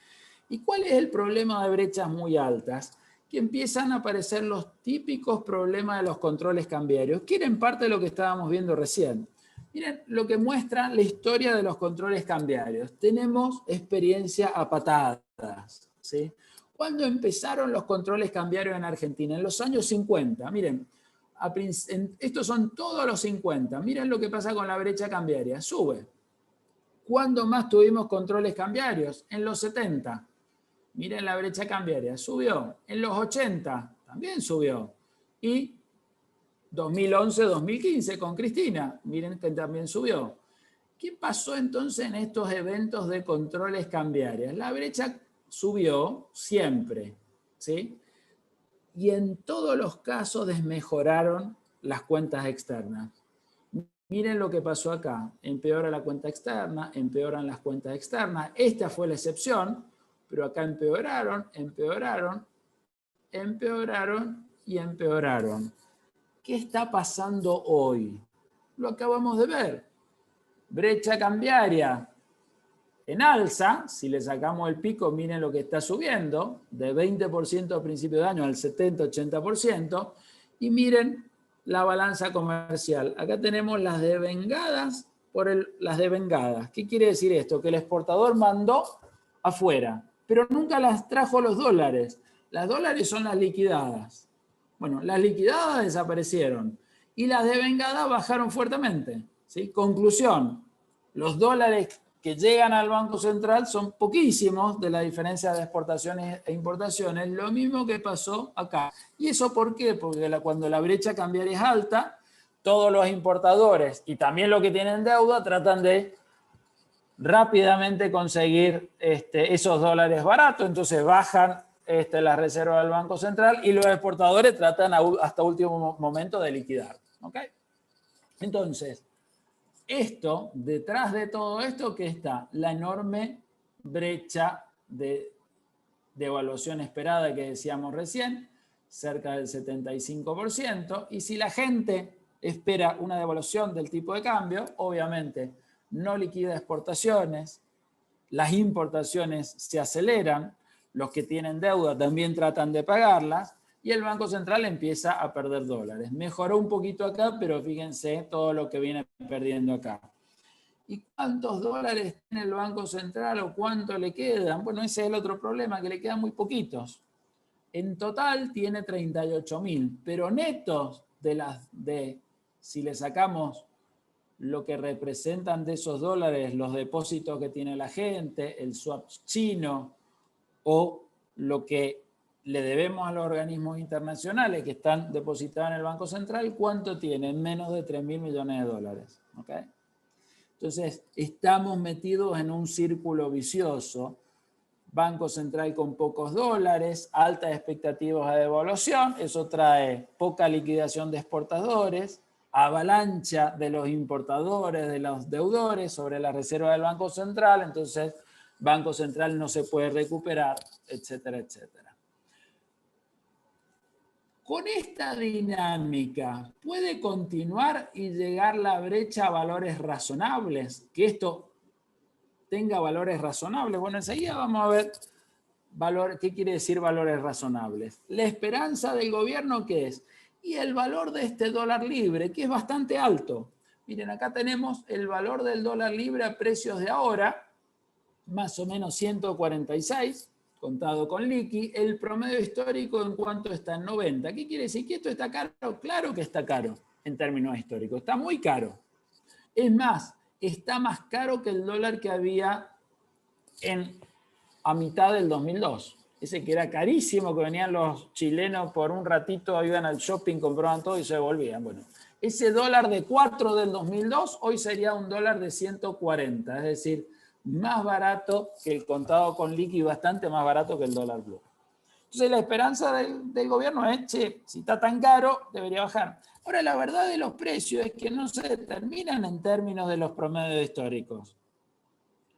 ¿Y cuál es el problema de brechas muy altas? Que empiezan a aparecer los típicos problemas de los controles cambiarios, que era en parte lo que estábamos viendo recién. Miren lo que muestra la historia de los controles cambiarios. Tenemos experiencia a patadas, ¿sí? ¿Cuándo empezaron los controles cambiarios en Argentina? En los años 50. Miren, estos son todos los 50. Miren lo que pasa con la brecha cambiaria. Sube. ¿Cuándo más tuvimos controles cambiarios? En los 70. Miren la brecha cambiaria. Subió. En los 80 también subió. Y 2011-2015 con Cristina. Miren que también subió. ¿Qué pasó entonces en estos eventos de controles cambiarios? La brecha subió siempre, ¿sí? Y en todos los casos desmejoraron las cuentas externas. Miren lo que pasó acá. Empeora la cuenta externa, empeoran las cuentas externas. Esta fue la excepción, pero acá empeoraron, empeoraron, empeoraron y empeoraron. ¿Qué está pasando hoy? Lo acabamos de ver. Brecha cambiaria en alza. Si le sacamos el pico, miren lo que está subiendo, de 20% a principio de año al 70-80%. Y miren la balanza comercial. Acá tenemos las devengadas por las devengadas. ¿Qué quiere decir esto? Que el exportador mandó afuera, pero nunca las trajo los dólares. Las dólares son las liquidadas. Bueno, las liquidadas desaparecieron y las devengadas bajaron fuertemente, ¿sí? Conclusión, los dólares que llegan al Banco Central son poquísimos de la diferencia de exportaciones e importaciones, lo mismo que pasó acá. ¿Y eso por qué? Porque cuando la brecha cambiaria es alta, todos los importadores y también los que tienen deuda tratan de rápidamente conseguir esos dólares baratos, entonces bajan las reservas del Banco Central y los exportadores tratan hasta último momento de liquidar. ¿Okay? Entonces, detrás de todo esto, ¿qué está? La enorme brecha de evaluación esperada que decíamos recién, cerca del 75%, y si la gente espera una devaluación del tipo de cambio, obviamente no liquida exportaciones, las importaciones se aceleran, los que tienen deuda también tratan de pagarlas, y el Banco Central empieza a perder dólares. Mejoró un poquito acá, pero fíjense todo lo que viene perdiendo acá. ¿Y cuántos dólares tiene el Banco Central o cuánto le quedan? Bueno, ese es el otro problema, que le quedan muy poquitos. En total tiene 38.000, pero netos si le sacamos lo que representan de esos dólares, los depósitos que tiene la gente, el swap chino o lo que le debemos a los organismos internacionales que están depositados en el Banco Central, ¿cuánto tienen? Menos de 3.000 millones de dólares. ¿Okay? Entonces, estamos metidos en un círculo vicioso. Banco Central con pocos dólares, altas expectativas de devaluación, eso trae poca liquidación de exportadores, avalancha de los importadores, de los deudores sobre la reserva del Banco Central, entonces Banco Central no se puede recuperar, etcétera, etcétera. Con esta dinámica, ¿puede continuar y llegar la brecha a valores razonables? Que esto tenga valores razonables. Bueno, enseguida vamos a ver qué quiere decir valores razonables. La esperanza del gobierno, ¿qué es? Y el valor de este dólar libre, que es bastante alto. Miren, acá tenemos el valor del dólar libre a precios de ahora, más o menos 146, contado con liqui. El promedio histórico en cuanto está en 90. ¿Qué quiere decir? ¿Que esto está caro? Claro que está caro en términos históricos. Está muy caro. Es más, está más caro que el dólar que había a mitad del 2002. Ese que era carísimo, que venían los chilenos por un ratito, iban al shopping, compraban todo y se volvían. Bueno, ese dólar de 4 del 2002 hoy sería un dólar de 140, es decir, más barato que el contado con liqui, bastante más barato que el dólar blue. Entonces la esperanza del gobierno es, che, si está tan caro, debería bajar. Ahora, la verdad de los precios es que no se determinan en términos de los promedios históricos.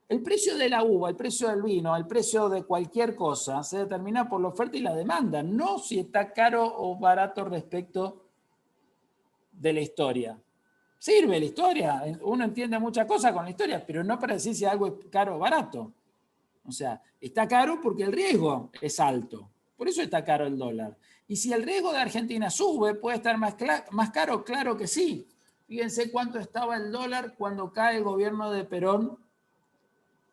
El precio de la uva, el precio del vino, el precio de cualquier cosa se determina por la oferta y la demanda, no si está caro o barato respecto de la historia. Sirve la historia, uno entiende muchas cosas con la historia, pero no para decir si algo es caro o barato. O sea, está caro porque el riesgo es alto, por eso está caro el dólar. Y si el riesgo de Argentina sube, ¿puede estar más caro? Claro que sí. Fíjense cuánto estaba el dólar cuando cae el gobierno de Perón,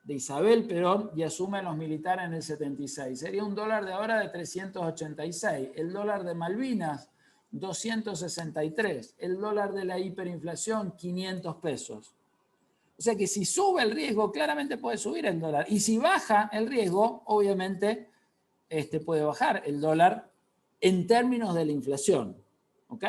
de Isabel Perón, y asumen los militares en el 76. Sería un dólar de ahora de 386. El dólar de Malvinas, 263. El dólar de la hiperinflación, 500 pesos. O sea que si sube el riesgo, claramente puede subir el dólar. Y si baja el riesgo, obviamente puede bajar el dólar en términos de la inflación. ¿Ok?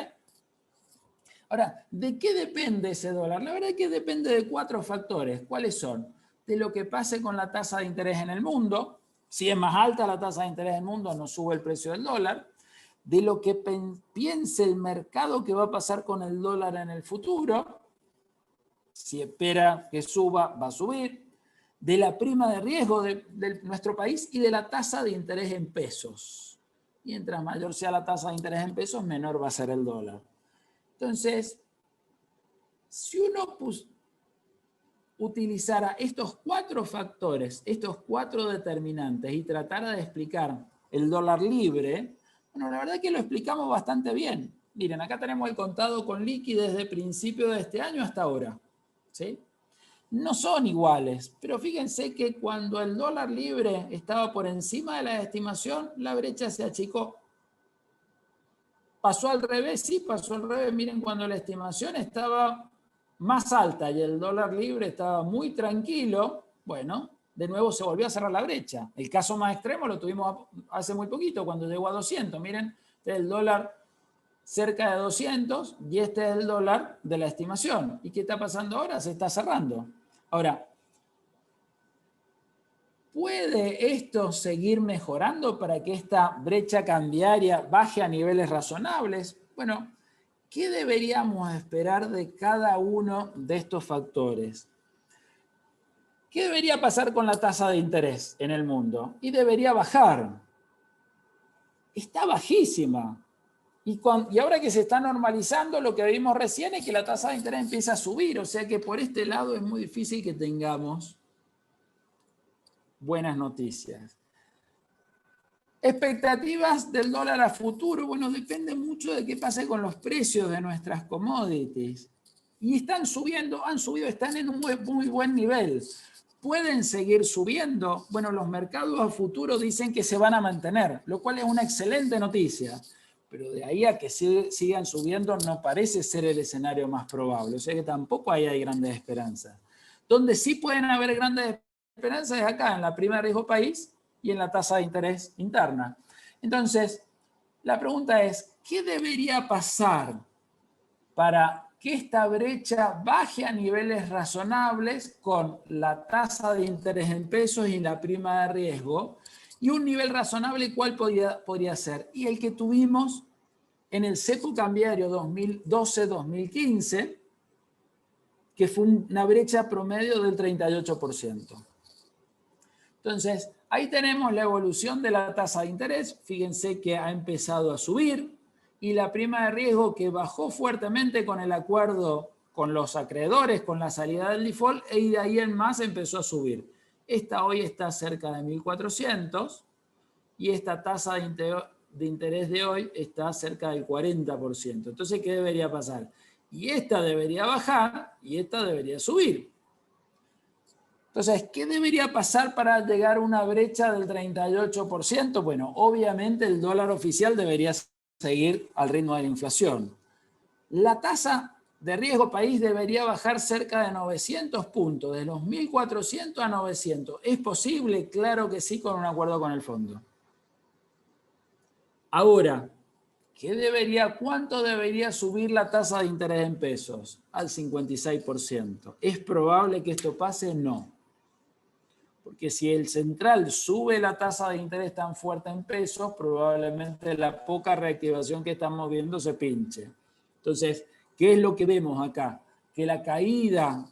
Ahora, ¿de qué depende ese dólar? La verdad es que depende de 4 factores. ¿Cuáles son? De lo que pase con la tasa de interés en el mundo. Si es más alta la tasa de interés del mundo, no sube el precio del dólar. De lo que piense el mercado que va a pasar con el dólar en el futuro. Si espera que suba, va a subir. De la prima de riesgo de nuestro país y de la tasa de interés en pesos. Mientras mayor sea la tasa de interés en pesos, menor va a ser el dólar. Entonces, si uno utilizara estos 4 factores, estos 4 determinantes y tratara de explicar el dólar libre, bueno, la verdad es que lo explicamos bastante bien. Miren, acá tenemos el contado con liqui desde principio de este año hasta ahora. ¿Sí? No son iguales, pero fíjense que cuando el dólar libre estaba por encima de la estimación, la brecha se achicó. ¿Pasó al revés? Sí, pasó al revés. Miren, cuando la estimación estaba más alta y el dólar libre estaba muy tranquilo, bueno, de nuevo se volvió a cerrar la brecha. El caso más extremo lo tuvimos hace muy poquito, cuando llegó a 200. Miren, este es el dólar cerca de 200 y este es el dólar de la estimación. ¿Y qué está pasando ahora? Se está cerrando. Ahora, ¿puede esto seguir mejorando para que esta brecha cambiaria baje a niveles razonables? Bueno, ¿qué deberíamos esperar de cada uno de estos factores? ¿Qué debería pasar con la tasa de interés en el mundo? Y debería bajar. Está bajísima. Y ahora que se está normalizando, lo que vimos recién es que la tasa de interés empieza a subir. O sea que por este lado es muy difícil que tengamos buenas noticias. Expectativas del dólar a futuro. Bueno, depende mucho de qué pase con los precios de nuestras commodities. Y están subiendo, han subido, están en un muy buen nivel. ¿Pueden seguir subiendo? Bueno, los mercados a futuro dicen que se van a mantener, lo cual es una excelente noticia. Pero de ahí a que sigan subiendo no parece ser el escenario más probable. O sea que tampoco ahí hay grandes esperanzas. Donde sí pueden haber grandes esperanzas es acá, en la prima de riesgo país y en la tasa de interés interna. Entonces, la pregunta es, ¿qué debería pasar para que esta brecha baje a niveles razonables con la tasa de interés en pesos y la prima de riesgo? Y un nivel razonable, ¿cuál podría ser? Y el que tuvimos en el cepo cambiario 2012-2015, que fue una brecha promedio del 38%. Entonces, ahí tenemos la evolución de la tasa de interés. Fíjense que ha empezado a subir. y la prima de riesgo que bajó fuertemente con el acuerdo con los acreedores, con la salida del default, y de ahí en más empezó a subir. Esta hoy está cerca de 1.400 y esta tasa de interés de hoy está cerca del 40%. Entonces, ¿qué debería pasar? Y esta debería bajar y esta debería subir. Entonces, ¿qué debería pasar para llegar a una brecha del 38%? Bueno, obviamente el dólar oficial debería seguir al ritmo de la inflación. La tasa de riesgo país debería bajar cerca de 900 puntos, de los 1.400 a 900. ¿Es posible? Claro que sí, con un acuerdo con el fondo. Ahora, ¿cuánto debería subir la tasa de interés en pesos? Al 56%. ¿Es probable que esto pase? No. Porque si el central sube la tasa de interés tan fuerte en pesos, probablemente la poca reactivación que estamos viendo se pinche. Entonces, ¿qué es lo que vemos acá? Que la caída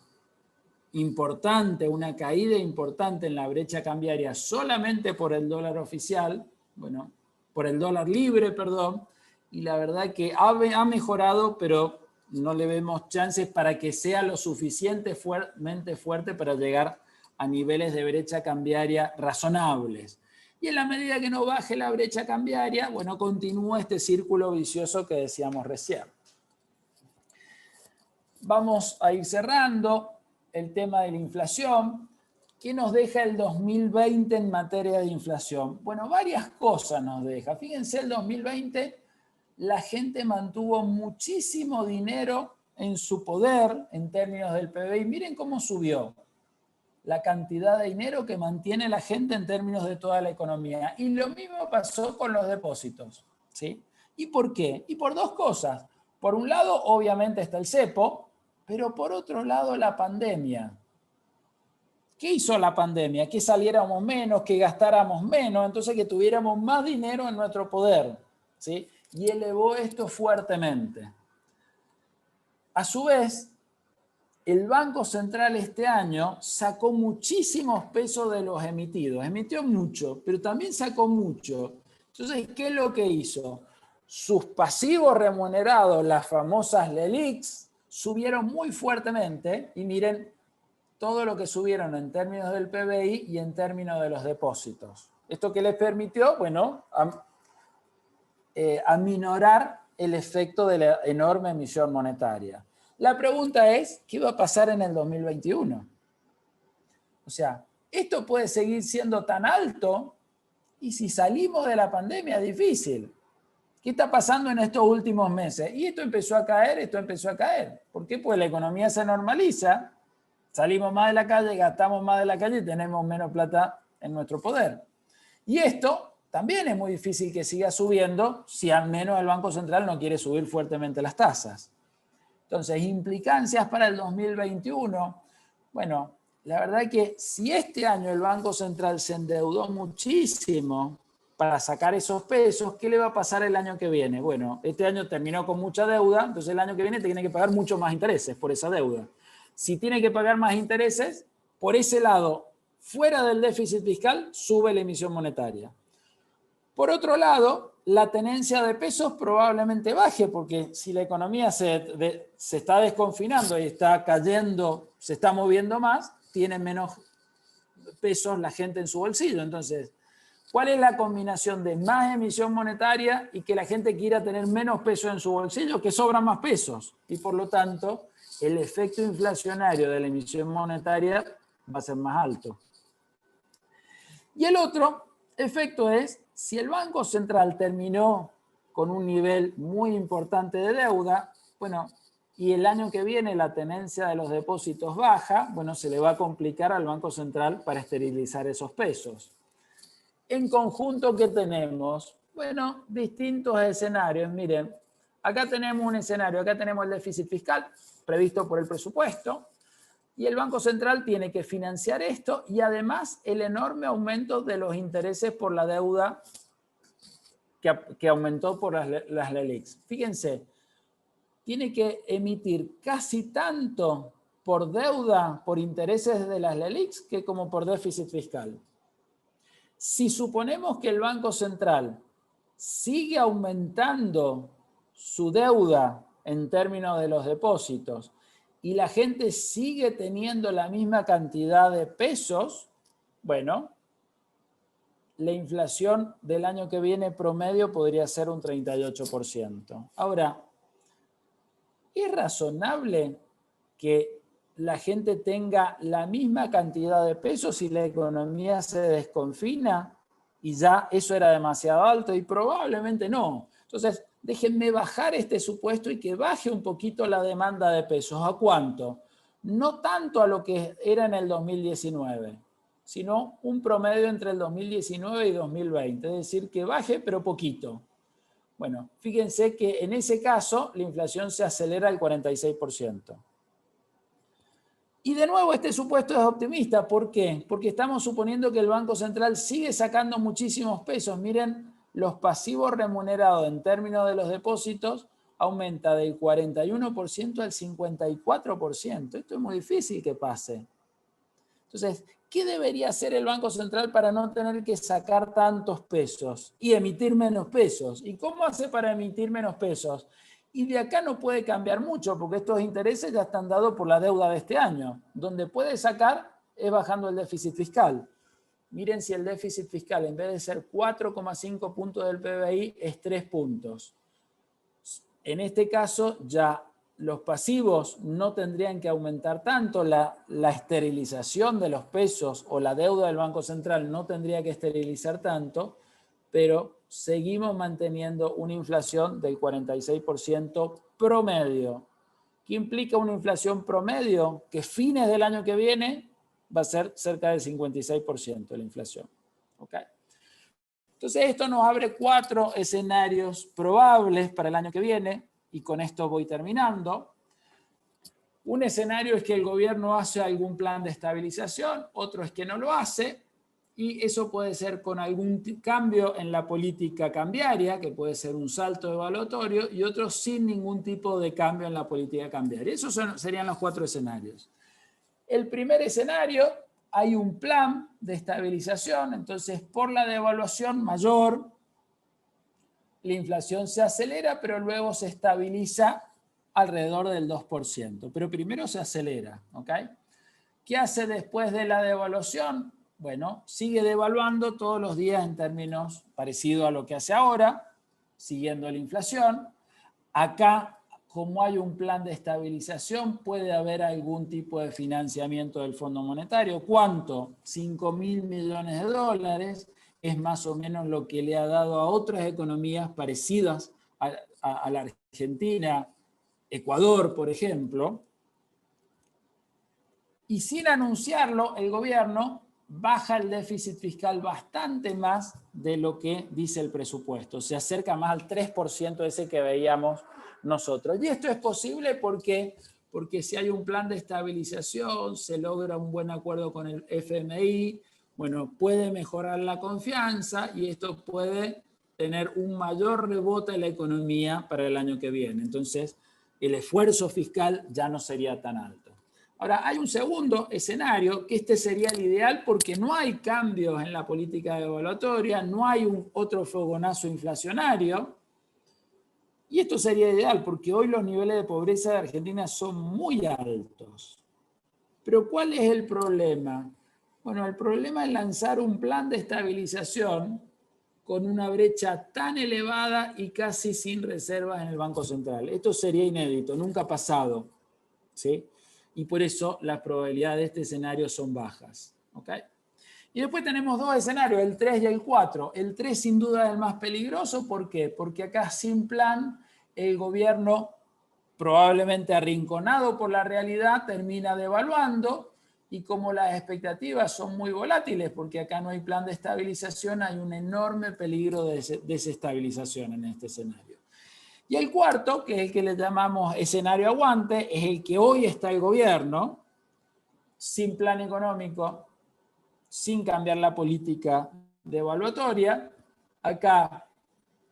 importante, una caída importante en la brecha cambiaria solamente por el dólar oficial, bueno, por el dólar libre, perdón, y la verdad que ha mejorado, pero no le vemos chances para que sea lo suficientemente fuerte para llegar a niveles de brecha cambiaria razonables. Y en la medida que no baje la brecha cambiaria, bueno, continúa este círculo vicioso que decíamos recién. Vamos a ir cerrando el tema de la inflación. ¿Qué nos deja el 2020 en materia de inflación? Bueno, varias cosas nos deja. Fíjense, el 2020 la gente mantuvo muchísimo dinero en su poder en términos del PBI. Miren cómo subió la cantidad de dinero que mantiene la gente en términos de toda la economía. Y lo mismo pasó con los depósitos, ¿sí? ¿Y por qué? Y por dos cosas. Por un lado, obviamente está el cepo, pero por otro lado, la pandemia. ¿Qué hizo la pandemia? Que saliéramos menos, que gastáramos menos, entonces que tuviéramos más dinero en nuestro poder, ¿sí? Y elevó esto fuertemente. A su vez, el Banco Central este año sacó muchísimos pesos de los emitidos. Emitió mucho, pero también sacó mucho. Entonces, ¿qué es lo que hizo? Sus pasivos remunerados, las famosas LELIQs, subieron muy fuertemente. Y miren todo lo que subieron en términos del PBI y en términos de los depósitos. ¿Esto qué les permitió? Bueno, aminorar el efecto de la enorme emisión monetaria. La pregunta es, ¿qué va a pasar en el 2021? O sea, esto puede seguir siendo tan alto y si salimos de la pandemia es difícil. ¿Qué está pasando en estos últimos meses? Y esto empezó a caer, esto empezó a caer. ¿Por qué? Pues la economía se normaliza, salimos más de la calle, gastamos más de la calle y tenemos menos plata en nuestro poder. Y esto también es muy difícil que siga subiendo si al menos el Banco Central no quiere subir fuertemente las tasas. Entonces, implicancias para el 2021. Bueno, la verdad que si este año el Banco Central se endeudó muchísimo para sacar esos pesos, ¿qué le va a pasar el año que viene? Bueno, este año terminó con mucha deuda, entonces el año que viene tiene que pagar mucho más intereses por esa deuda. Si tiene que pagar más intereses, por ese lado, fuera del déficit fiscal, sube la emisión monetaria. Por otro lado, la tenencia de pesos probablemente baje, porque si la economía se está desconfinando y está cayendo, se está moviendo más, tiene menos pesos la gente en su bolsillo. Entonces, ¿cuál es la combinación de más emisión monetaria y que la gente quiera tener menos pesos en su bolsillo? Que sobran más pesos. Y por lo tanto, el efecto inflacionario de la emisión monetaria va a ser más alto. Y el otro efecto es, si el Banco Central terminó con un nivel muy importante de deuda, bueno, y el año que viene la tenencia de los depósitos baja, bueno, se le va a complicar al Banco Central para esterilizar esos pesos. En conjunto, ¿qué tenemos? Bueno, distintos escenarios. Miren, acá tenemos un escenario, acá tenemos el déficit fiscal previsto por el presupuesto, y el Banco Central tiene que financiar esto y además el enorme aumento de los intereses por la deuda que aumentó por las LELIQs. Fíjense, tiene que emitir casi tanto por deuda, por intereses de las LELIQs, que como por déficit fiscal. Si suponemos que el Banco Central sigue aumentando su deuda en términos de los depósitos y la gente sigue teniendo la misma cantidad de pesos, bueno, la inflación del año que viene promedio podría ser un 38%. Ahora, ¿es razonable que la gente tenga la misma cantidad de pesos si la economía se desconfina y ya eso era demasiado alto? Y probablemente no. Entonces, déjenme bajar este supuesto y que baje un poquito la demanda de pesos. ¿A cuánto? No tanto a lo que era en el 2019, sino un promedio entre el 2019 y 2020. Es decir, que baje, pero poquito. Bueno, fíjense que en ese caso la inflación se acelera al 46%. Y de nuevo este supuesto es optimista. ¿Por qué? Porque estamos suponiendo que el Banco Central sigue sacando muchísimos pesos. Miren, los pasivos remunerados en términos de los depósitos aumenta del 41% al 54%. Esto es muy difícil que pase. Entonces, ¿qué debería hacer el Banco Central para no tener que sacar tantos pesos y emitir menos pesos? ¿Y cómo hace para emitir menos pesos? Y de acá no puede cambiar mucho porque estos intereses ya están dados por la deuda de este año. Donde puede sacar es bajando el déficit fiscal. Miren si el déficit fiscal en vez de ser 4,5 puntos del PBI es 3 puntos. En este caso ya los pasivos no tendrían que aumentar tanto, la esterilización de los pesos o la deuda del Banco Central no tendría que esterilizar tanto, pero seguimos manteniendo una inflación del 46% promedio. ¿Qué implica una inflación promedio? Que fines del año que viene va a ser cerca del 56% la inflación. ¿Okay? Entonces esto nos abre 4 escenarios probables para el año que viene, y con esto voy terminando. Un escenario es que el gobierno hace algún plan de estabilización, otro es que no lo hace, y eso puede ser con algún cambio en la política cambiaria, que puede ser un salto evaluatorio, y otro sin ningún tipo de cambio en la política cambiaria. Esos serían los 4 escenarios. El primer escenario, hay un plan de estabilización, entonces por la devaluación mayor, la inflación se acelera, pero luego se estabiliza alrededor del 2%. Pero primero se acelera, ¿ok? ¿Qué hace después de la devaluación? Bueno, sigue devaluando todos los días en términos parecidos a lo que hace ahora, siguiendo la inflación. Acá, como hay un plan de estabilización, puede haber algún tipo de financiamiento del Fondo Monetario. ¿Cuánto? 5.000 millones de dólares. Es más o menos lo que le ha dado a otras economías parecidas a la Argentina, Ecuador, por ejemplo. Y sin anunciarlo, el gobierno baja el déficit fiscal bastante más de lo que dice el presupuesto. Se acerca más al 3% ese que veíamos nosotros. Y esto es posible porque si hay un plan de estabilización, se logra un buen acuerdo con el FMI, bueno, puede mejorar la confianza y esto puede tener un mayor rebote en la economía para el año que viene. Entonces, el esfuerzo fiscal ya no sería tan alto. Ahora, hay un segundo escenario, que este sería el ideal porque no hay cambios en la política devaluatoria, no hay otro fogonazo inflacionario. Y esto sería ideal porque hoy los niveles de pobreza de Argentina son muy altos. Pero ¿cuál es el problema? Bueno, el problema es lanzar un plan de estabilización con una brecha tan elevada y casi sin reservas en el Banco Central. Esto sería inédito, nunca ha pasado, ¿sí? Y por eso las probabilidades de este escenario son bajas, ¿ok? Y después tenemos 2 escenarios, el 3 y el 4. El 3 sin duda es el más peligroso, ¿por qué? Porque acá sin plan el gobierno, probablemente arrinconado por la realidad, termina devaluando. Y como las expectativas son muy volátiles, porque acá no hay plan de estabilización, hay un enorme peligro de desestabilización en este escenario. Y el cuarto, que es el que le llamamos escenario aguante, es el que hoy está el gobierno, sin plan económico, sin cambiar la política devaluatoria. Acá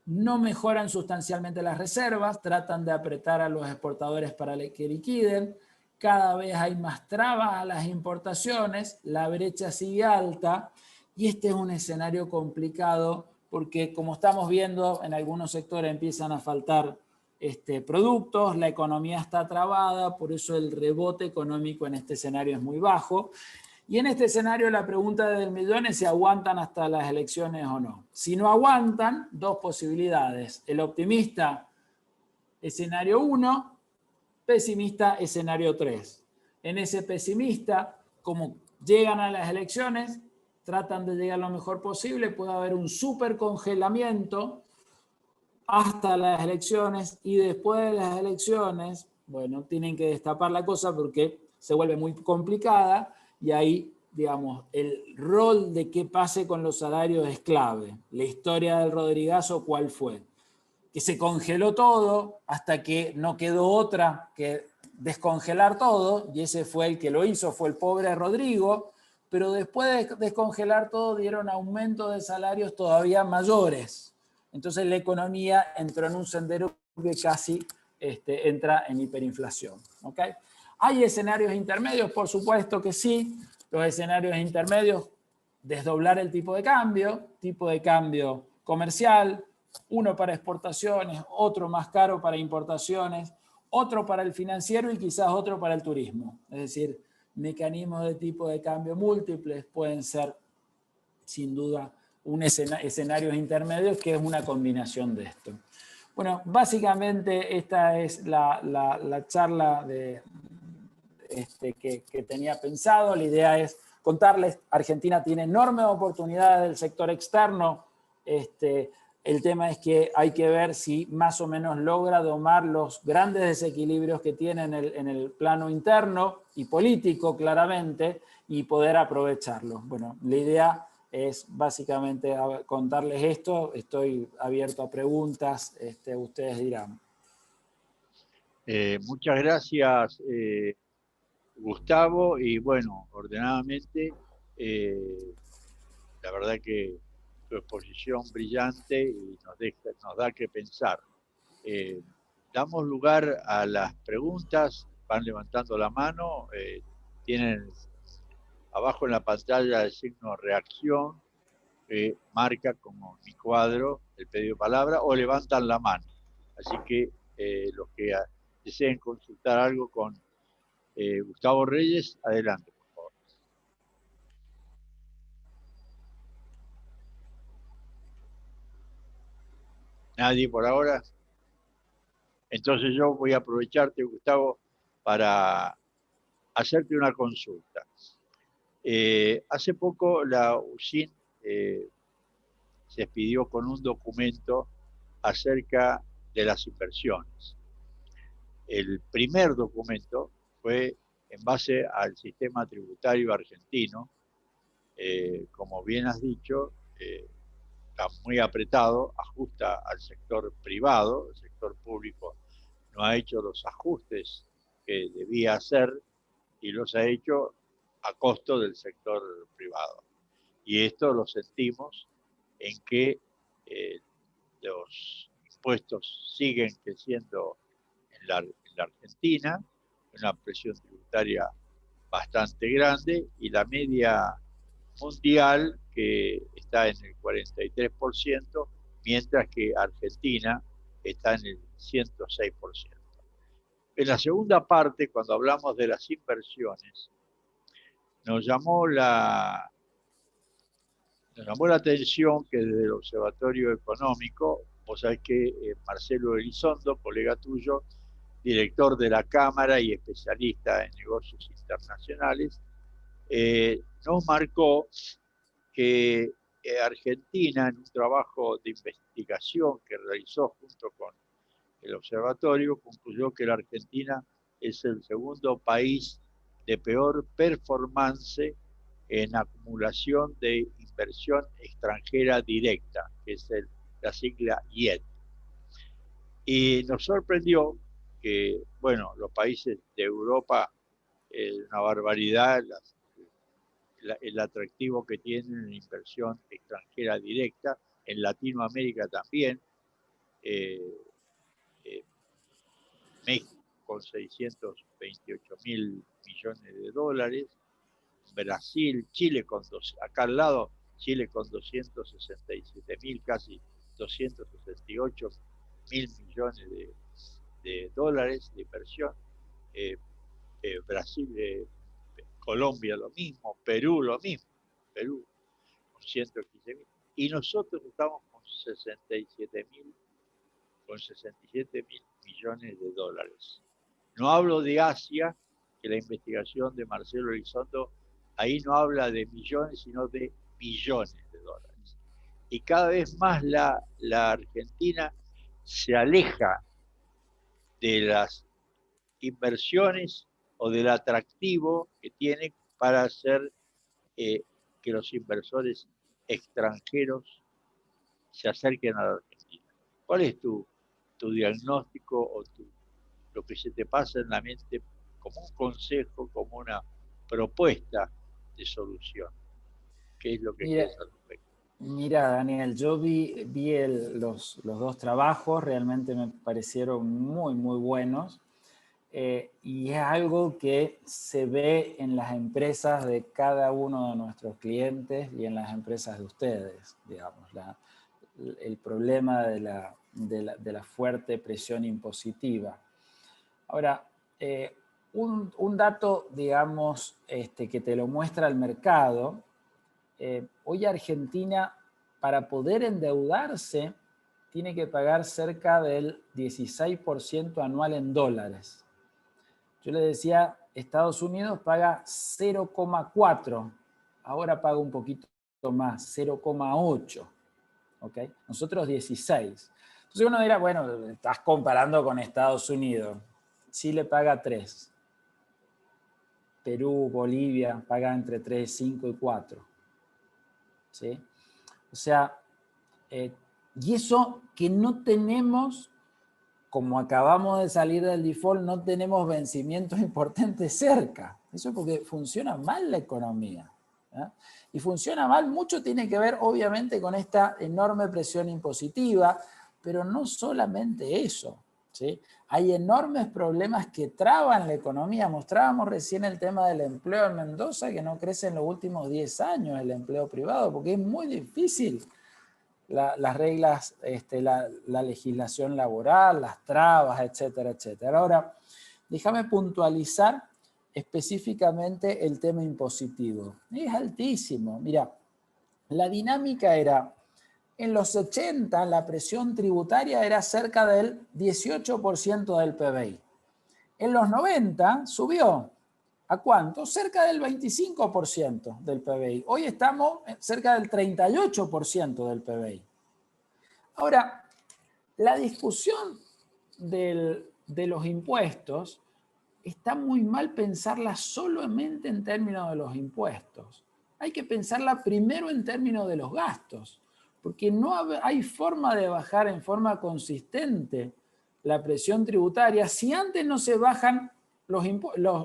no mejoran sustancialmente las reservas, tratan de apretar a los exportadores para que liquiden. Cada vez hay más trabas a las importaciones, la brecha sigue alta y este es un escenario complicado porque como estamos viendo en algunos sectores empiezan a faltar productos, la economía está trabada, por eso el rebote económico en este escenario es muy bajo. Y en este escenario la pregunta del millón es si aguantan hasta las elecciones o no. Si no aguantan, dos posibilidades. El optimista, escenario 1, pesimista, escenario 3. En ese pesimista, como llegan a las elecciones, tratan de llegar lo mejor posible, puede haber un súper congelamiento hasta las elecciones y después de las elecciones, bueno, tienen que destapar la cosa porque se vuelve muy complicada y ahí, digamos, el rol de qué pase con los salarios es clave. La historia del Rodrigazo, ¿cuál fue? Que se congeló todo hasta que no quedó otra que descongelar todo, y ese fue el que lo hizo, fue el pobre Rodrigo, pero después de descongelar todo dieron aumento de salarios todavía mayores. Entonces la economía entró en un sendero que casi entra en hiperinflación. ¿Okay? ¿Hay escenarios intermedios? Por supuesto que sí. Los escenarios intermedios, desdoblar el tipo de cambio comercial, uno para exportaciones, otro más caro para importaciones, otro para el financiero y quizás otro para el turismo. Es decir, mecanismos de tipo de cambio múltiples pueden ser, sin duda, escenarios intermedios, que es una combinación de esto. Bueno, básicamente esta es la charla que tenía pensado. La idea es contarles, Argentina tiene enormes oportunidades del sector externo. El tema es que hay que ver si más o menos logra domar los grandes desequilibrios que tiene en el plano interno y político, claramente, y poder aprovecharlo. Bueno, la idea es básicamente contarles esto. Estoy abierto a preguntas, ustedes dirán. Muchas gracias, Gustavo, y bueno, ordenadamente, la verdad que tu exposición brillante y nos da que pensar. Damos lugar a las preguntas, van levantando la mano, tienen abajo en la pantalla el signo reacción, marca como mi cuadro el pedido de palabra, o levantan la mano. Así que los que deseen consultar algo con Gustavo Reyes, adelante, por favor. ¿Nadie por ahora? Entonces yo voy a aprovecharte, Gustavo, para hacerte una consulta. Hace poco la UCIN se expidió con un documento acerca de las inversiones. El primer documento fue en base al sistema tributario argentino. Como bien has dicho, está muy apretado, ajusta al sector privado, el sector público no ha hecho los ajustes que debía hacer y los ha hecho a costo del sector privado. Y esto lo sentimos en que los impuestos siguen creciendo en la Argentina, una presión tributaria bastante grande, y la media mundial que está en el 43%, mientras que Argentina está en el 106%. En la segunda parte, cuando hablamos de las inversiones, nos llamó la atención que desde el Observatorio Económico, vos sabés que Marcelo Elizondo, colega tuyo, director de la Cámara y especialista en negocios internacionales, nos marcó que Argentina, en un trabajo de investigación que realizó junto con el observatorio, concluyó que la Argentina es el segundo país de peor performance en acumulación de inversión extranjera directa, que es la sigla IED. Y nos sorprendió que, bueno, los países de Europa, una barbaridad, el atractivo que tienen en inversión extranjera directa, en Latinoamérica también, México con 628.000 millones de dólares, Brasil, Chile acá al lado, Chile con 267.000, casi 268.000 millones de dólares de inversión. Brasil, Colombia lo mismo, Perú lo mismo, Perú con 115.000. Y nosotros estamos con 67 mil millones de dólares. No hablo de Asia, que la investigación de Marcelo Elizondo ahí no habla de millones, sino de billones de dólares. Y cada vez más la Argentina se aleja de las inversiones o del atractivo que tiene para hacer que los inversores extranjeros se acerquen a la Argentina. ¿Cuál es tu diagnóstico o lo que se te pasa en la mente como un consejo, como una propuesta de solución? ¿Qué es lo que quieres al respecto? Mira, Daniel, yo vi los dos trabajos, realmente me parecieron muy, muy buenos. Y es algo que se ve en las empresas de cada uno de nuestros clientes y en las empresas de ustedes, digamos, el problema de la fuerte presión impositiva. Ahora, un dato, digamos, que te lo muestra el mercado, hoy Argentina, para poder endeudarse, tiene que pagar cerca del 16% anual en dólares. Yo le decía, Estados Unidos paga 0,4, ahora paga un poquito más, 0,8, ¿ok? Nosotros 16. Entonces uno dirá, bueno, estás comparando con Estados Unidos. Chile paga 3. Perú, Bolivia paga entre 3, 5 y 4. ¿Sí? O sea, y eso que no tenemos, como acabamos de salir del default, no tenemos vencimientos importantes cerca. Eso es porque funciona mal la economía. ¿Eh? Y funciona mal, mucho tiene que ver obviamente con esta enorme presión impositiva, pero no solamente eso, ¿sí? Hay enormes problemas que traban la economía. Mostrábamos recién el tema del empleo en Mendoza, que no crece en los últimos 10 años el empleo privado, porque es muy difícil las reglas, la legislación laboral, las trabas, etcétera, etcétera. Ahora, déjame puntualizar específicamente el tema impositivo. Es altísimo. Mira, la dinámica era, en los 80 la presión tributaria era cerca del 18% del PBI. En los 90 subió. ¿A cuánto? Cerca del 25% del PBI. Hoy estamos cerca del 38% del PBI. Ahora, la discusión de los impuestos está muy mal pensarla solamente en términos de los impuestos. Hay que pensarla primero en términos de los gastos, porque no hay forma de bajar en forma consistente la presión tributaria si antes no se bajan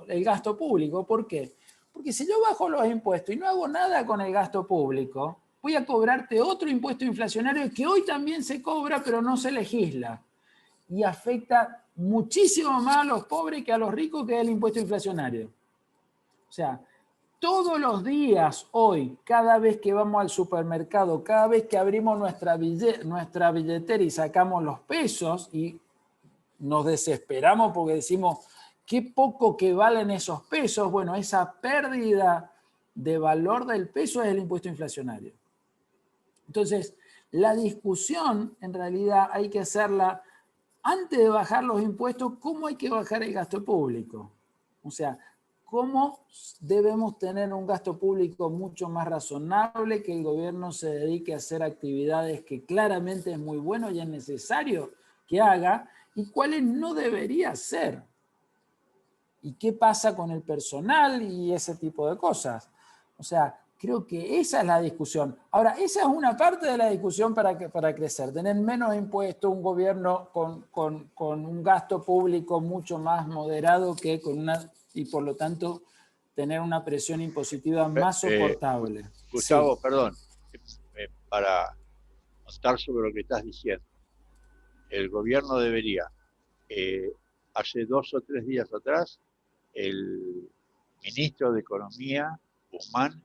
el gasto público. ¿Por qué? Porque si yo bajo los impuestos y no hago nada con el gasto público, voy a cobrarte otro impuesto inflacionario que hoy también se cobra, pero no se legisla. Y afecta muchísimo más a los pobres que a los ricos, que es el impuesto inflacionario. O sea, todos los días hoy, cada vez que vamos al supermercado, cada vez que abrimos nuestra billetera y sacamos los pesos y nos desesperamos porque decimos, qué poco que valen esos pesos. Bueno, esa pérdida de valor del peso es el impuesto inflacionario. Entonces, la discusión en realidad hay que hacerla antes de bajar los impuestos. ¿Cómo hay que bajar el gasto público? O sea, ¿cómo debemos tener un gasto público mucho más razonable, que el gobierno se dedique a hacer actividades que claramente es muy bueno y es necesario que haga, y cuáles no debería hacer? ¿Y qué pasa con el personal y ese tipo de cosas? O sea, creo que esa es la discusión. Ahora, esa es una parte de la discusión para crecer. Tener menos impuestos, un gobierno con un gasto público mucho más moderado que con una, y por lo tanto tener una presión impositiva más soportable. Gustavo, sí. Perdón, para contar sobre lo que estás diciendo. El gobierno debería, hace 2 o 3 días atrás, el ministro de Economía, Guzmán,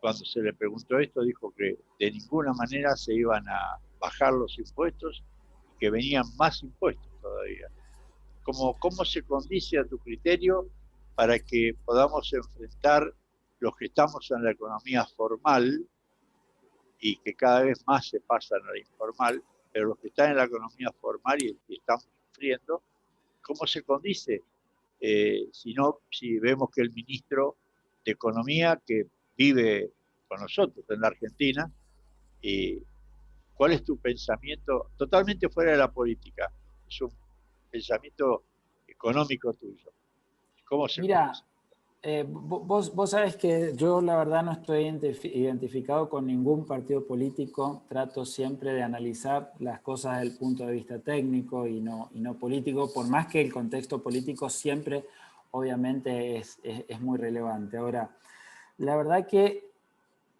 cuando se le preguntó esto, dijo que de ninguna manera se iban a bajar los impuestos y que venían más impuestos todavía. todavía. ¿Cómo se condice a tu criterio para que podamos enfrentar los que estamos en la economía formal y que cada vez más se pasan a la informal, pero los que están en la economía formal y estamos sufriendo, ¿cómo se condice? Si vemos que el ministro de Economía, que vive con nosotros en la Argentina, ¿cuál es tu pensamiento? Totalmente fuera de la política, es un pensamiento económico tuyo. ¿Cómo se condice? Vos sabés que yo la verdad no estoy identificado con ningún partido político, trato siempre de analizar las cosas desde el punto de vista técnico y no político, por más que el contexto político siempre obviamente es muy relevante. Ahora, la verdad que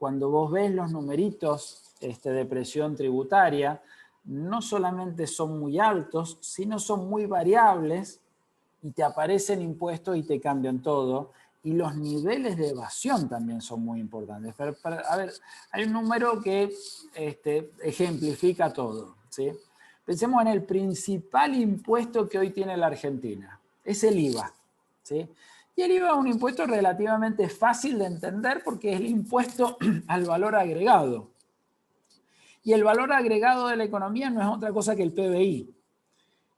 cuando vos ves los numeritos de presión tributaria, no solamente son muy altos, sino son muy variables y te aparecen impuestos y te cambian todo. Y los niveles de evasión también son muy importantes. A ver, hay un número que ejemplifica todo, ¿sí? Pensemos en el principal impuesto que hoy tiene la Argentina. Es el IVA, ¿sí? Y el IVA es un impuesto relativamente fácil de entender porque es el impuesto al valor agregado. Y el valor agregado de la economía no es otra cosa que el PBI.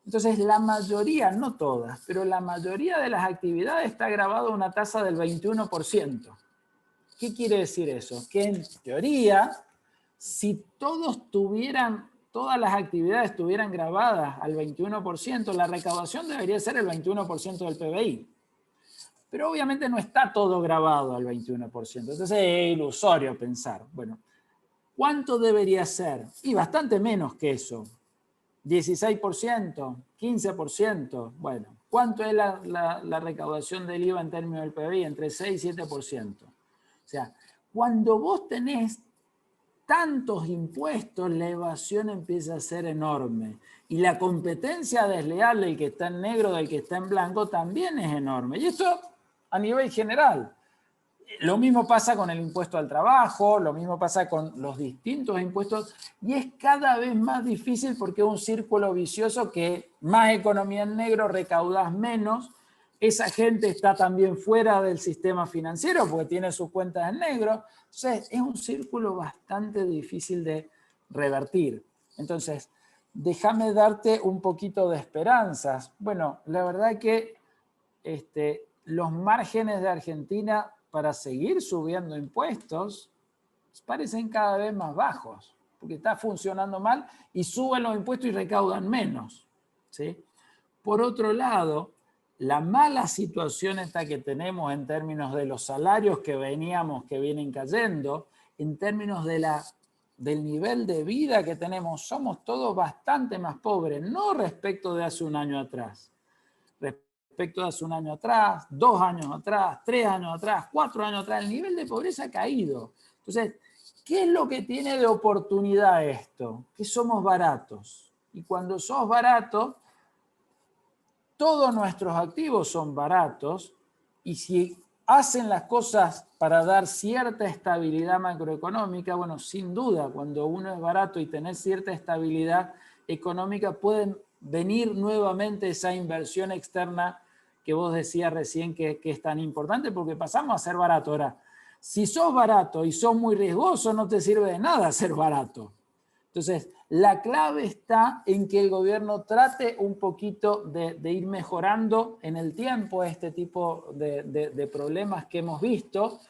Entonces, la mayoría, no todas, pero la mayoría de las actividades está grabado a una tasa del 21%. ¿Qué quiere decir eso? Que en teoría, si todas las actividades estuvieran grabadas al 21%, la recaudación debería ser el 21% del PBI. Pero obviamente no está todo grabado al 21%. Entonces es ilusorio pensar, bueno, ¿cuánto debería ser? Y bastante menos que eso. 16%, 15%, bueno, ¿cuánto es la recaudación del IVA en términos del PBI? Entre 6 y 7%. O sea, cuando vos tenés tantos impuestos, la evasión empieza a ser enorme. Y la competencia desleal del que está en negro, del que está en blanco, también es enorme. Y esto a nivel general. Lo mismo pasa con el impuesto al trabajo, lo mismo pasa con los distintos impuestos, y es cada vez más difícil porque es un círculo vicioso que más economía en negro, recaudás menos, esa gente está también fuera del sistema financiero porque tiene sus cuentas en negro, entonces es un círculo bastante difícil de revertir. Entonces, déjame darte un poquito de esperanzas. Bueno, la verdad que los márgenes de Argentina para seguir subiendo impuestos parecen cada vez más bajos, porque está funcionando mal y suben los impuestos y recaudan menos, ¿sí? Por otro lado, la mala situación esta que tenemos en términos de los salarios que vienen cayendo, en términos del nivel de vida que tenemos, somos todos bastante más pobres, no respecto de hace un año atrás. Respecto de hace un año atrás, 2 años atrás, 3 años atrás, 4 años atrás, el nivel de pobreza ha caído. Entonces, ¿qué es lo que tiene de oportunidad esto? Que somos baratos. Y cuando sos barato, todos nuestros activos son baratos, y si hacen las cosas para dar cierta estabilidad macroeconómica, bueno, sin duda, cuando uno es barato y tener cierta estabilidad económica, pueden venir nuevamente esa inversión externa que vos decías recién que es tan importante, porque pasamos a ser barato. Ahora, si sos barato y sos muy riesgoso, no te sirve de nada ser barato. Entonces, la clave está en que el gobierno trate un poquito de ir mejorando en el tiempo este tipo de problemas que hemos visto.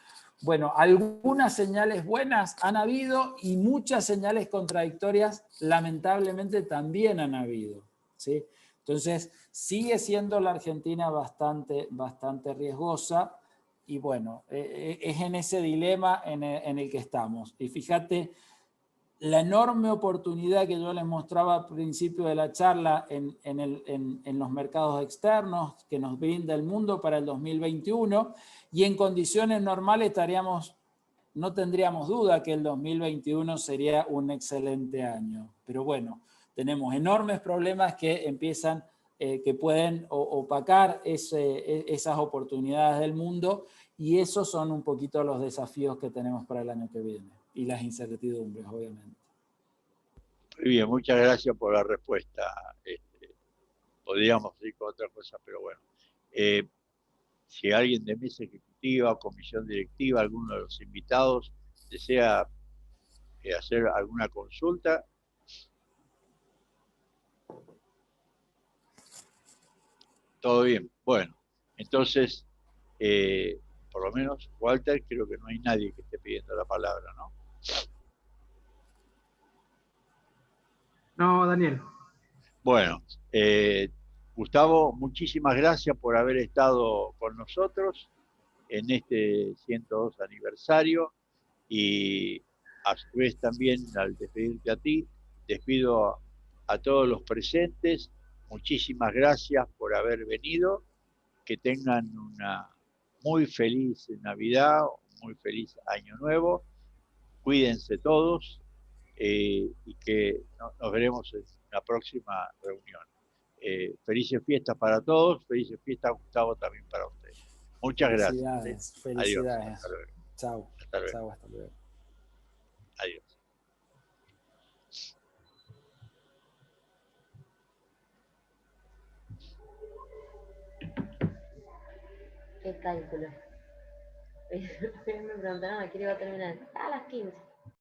Bueno, algunas señales buenas han habido y muchas señales contradictorias lamentablemente también han habido, ¿sí? Entonces, sigue siendo la Argentina bastante riesgosa y bueno, es en ese dilema en el que estamos. Y fíjate la enorme oportunidad que yo les mostraba al principio de la charla en los mercados externos que nos brinda el mundo para el 2021, y en condiciones normales no tendríamos duda que el 2021 sería un excelente año. Pero bueno, tenemos enormes problemas que que pueden opacar esas oportunidades del mundo, y esos son un poquito los desafíos que tenemos para el año que viene. Y las incertidumbres, obviamente. Muy bien, muchas gracias por la respuesta. podríamos ir con otra cosa, pero bueno. Si alguien de mesa ejecutiva o comisión directiva, alguno de los invitados, desea hacer alguna consulta. Todo bien. Bueno, entonces, por lo menos, Walter, creo que no hay nadie que esté pidiendo la palabra, ¿no? No, Daniel. Bueno, Gustavo, muchísimas gracias por haber estado con nosotros en este 102 aniversario y a su vez también al despedirte a ti, despido a todos los presentes. Muchísimas gracias por haber venido. Que tengan una muy feliz Navidad, muy feliz Año Nuevo. Cuídense todos y que nos veremos en la próxima reunión. Felices fiestas para todos, felices fiestas, Gustavo, también para ustedes. Muchas gracias. Felicidades. Adiós. Hasta luego. Chao. Hasta luego. Chao, hasta luego. Adiós. Qué cálculo. Me preguntaron a qué hora iba a terminar. A las 15.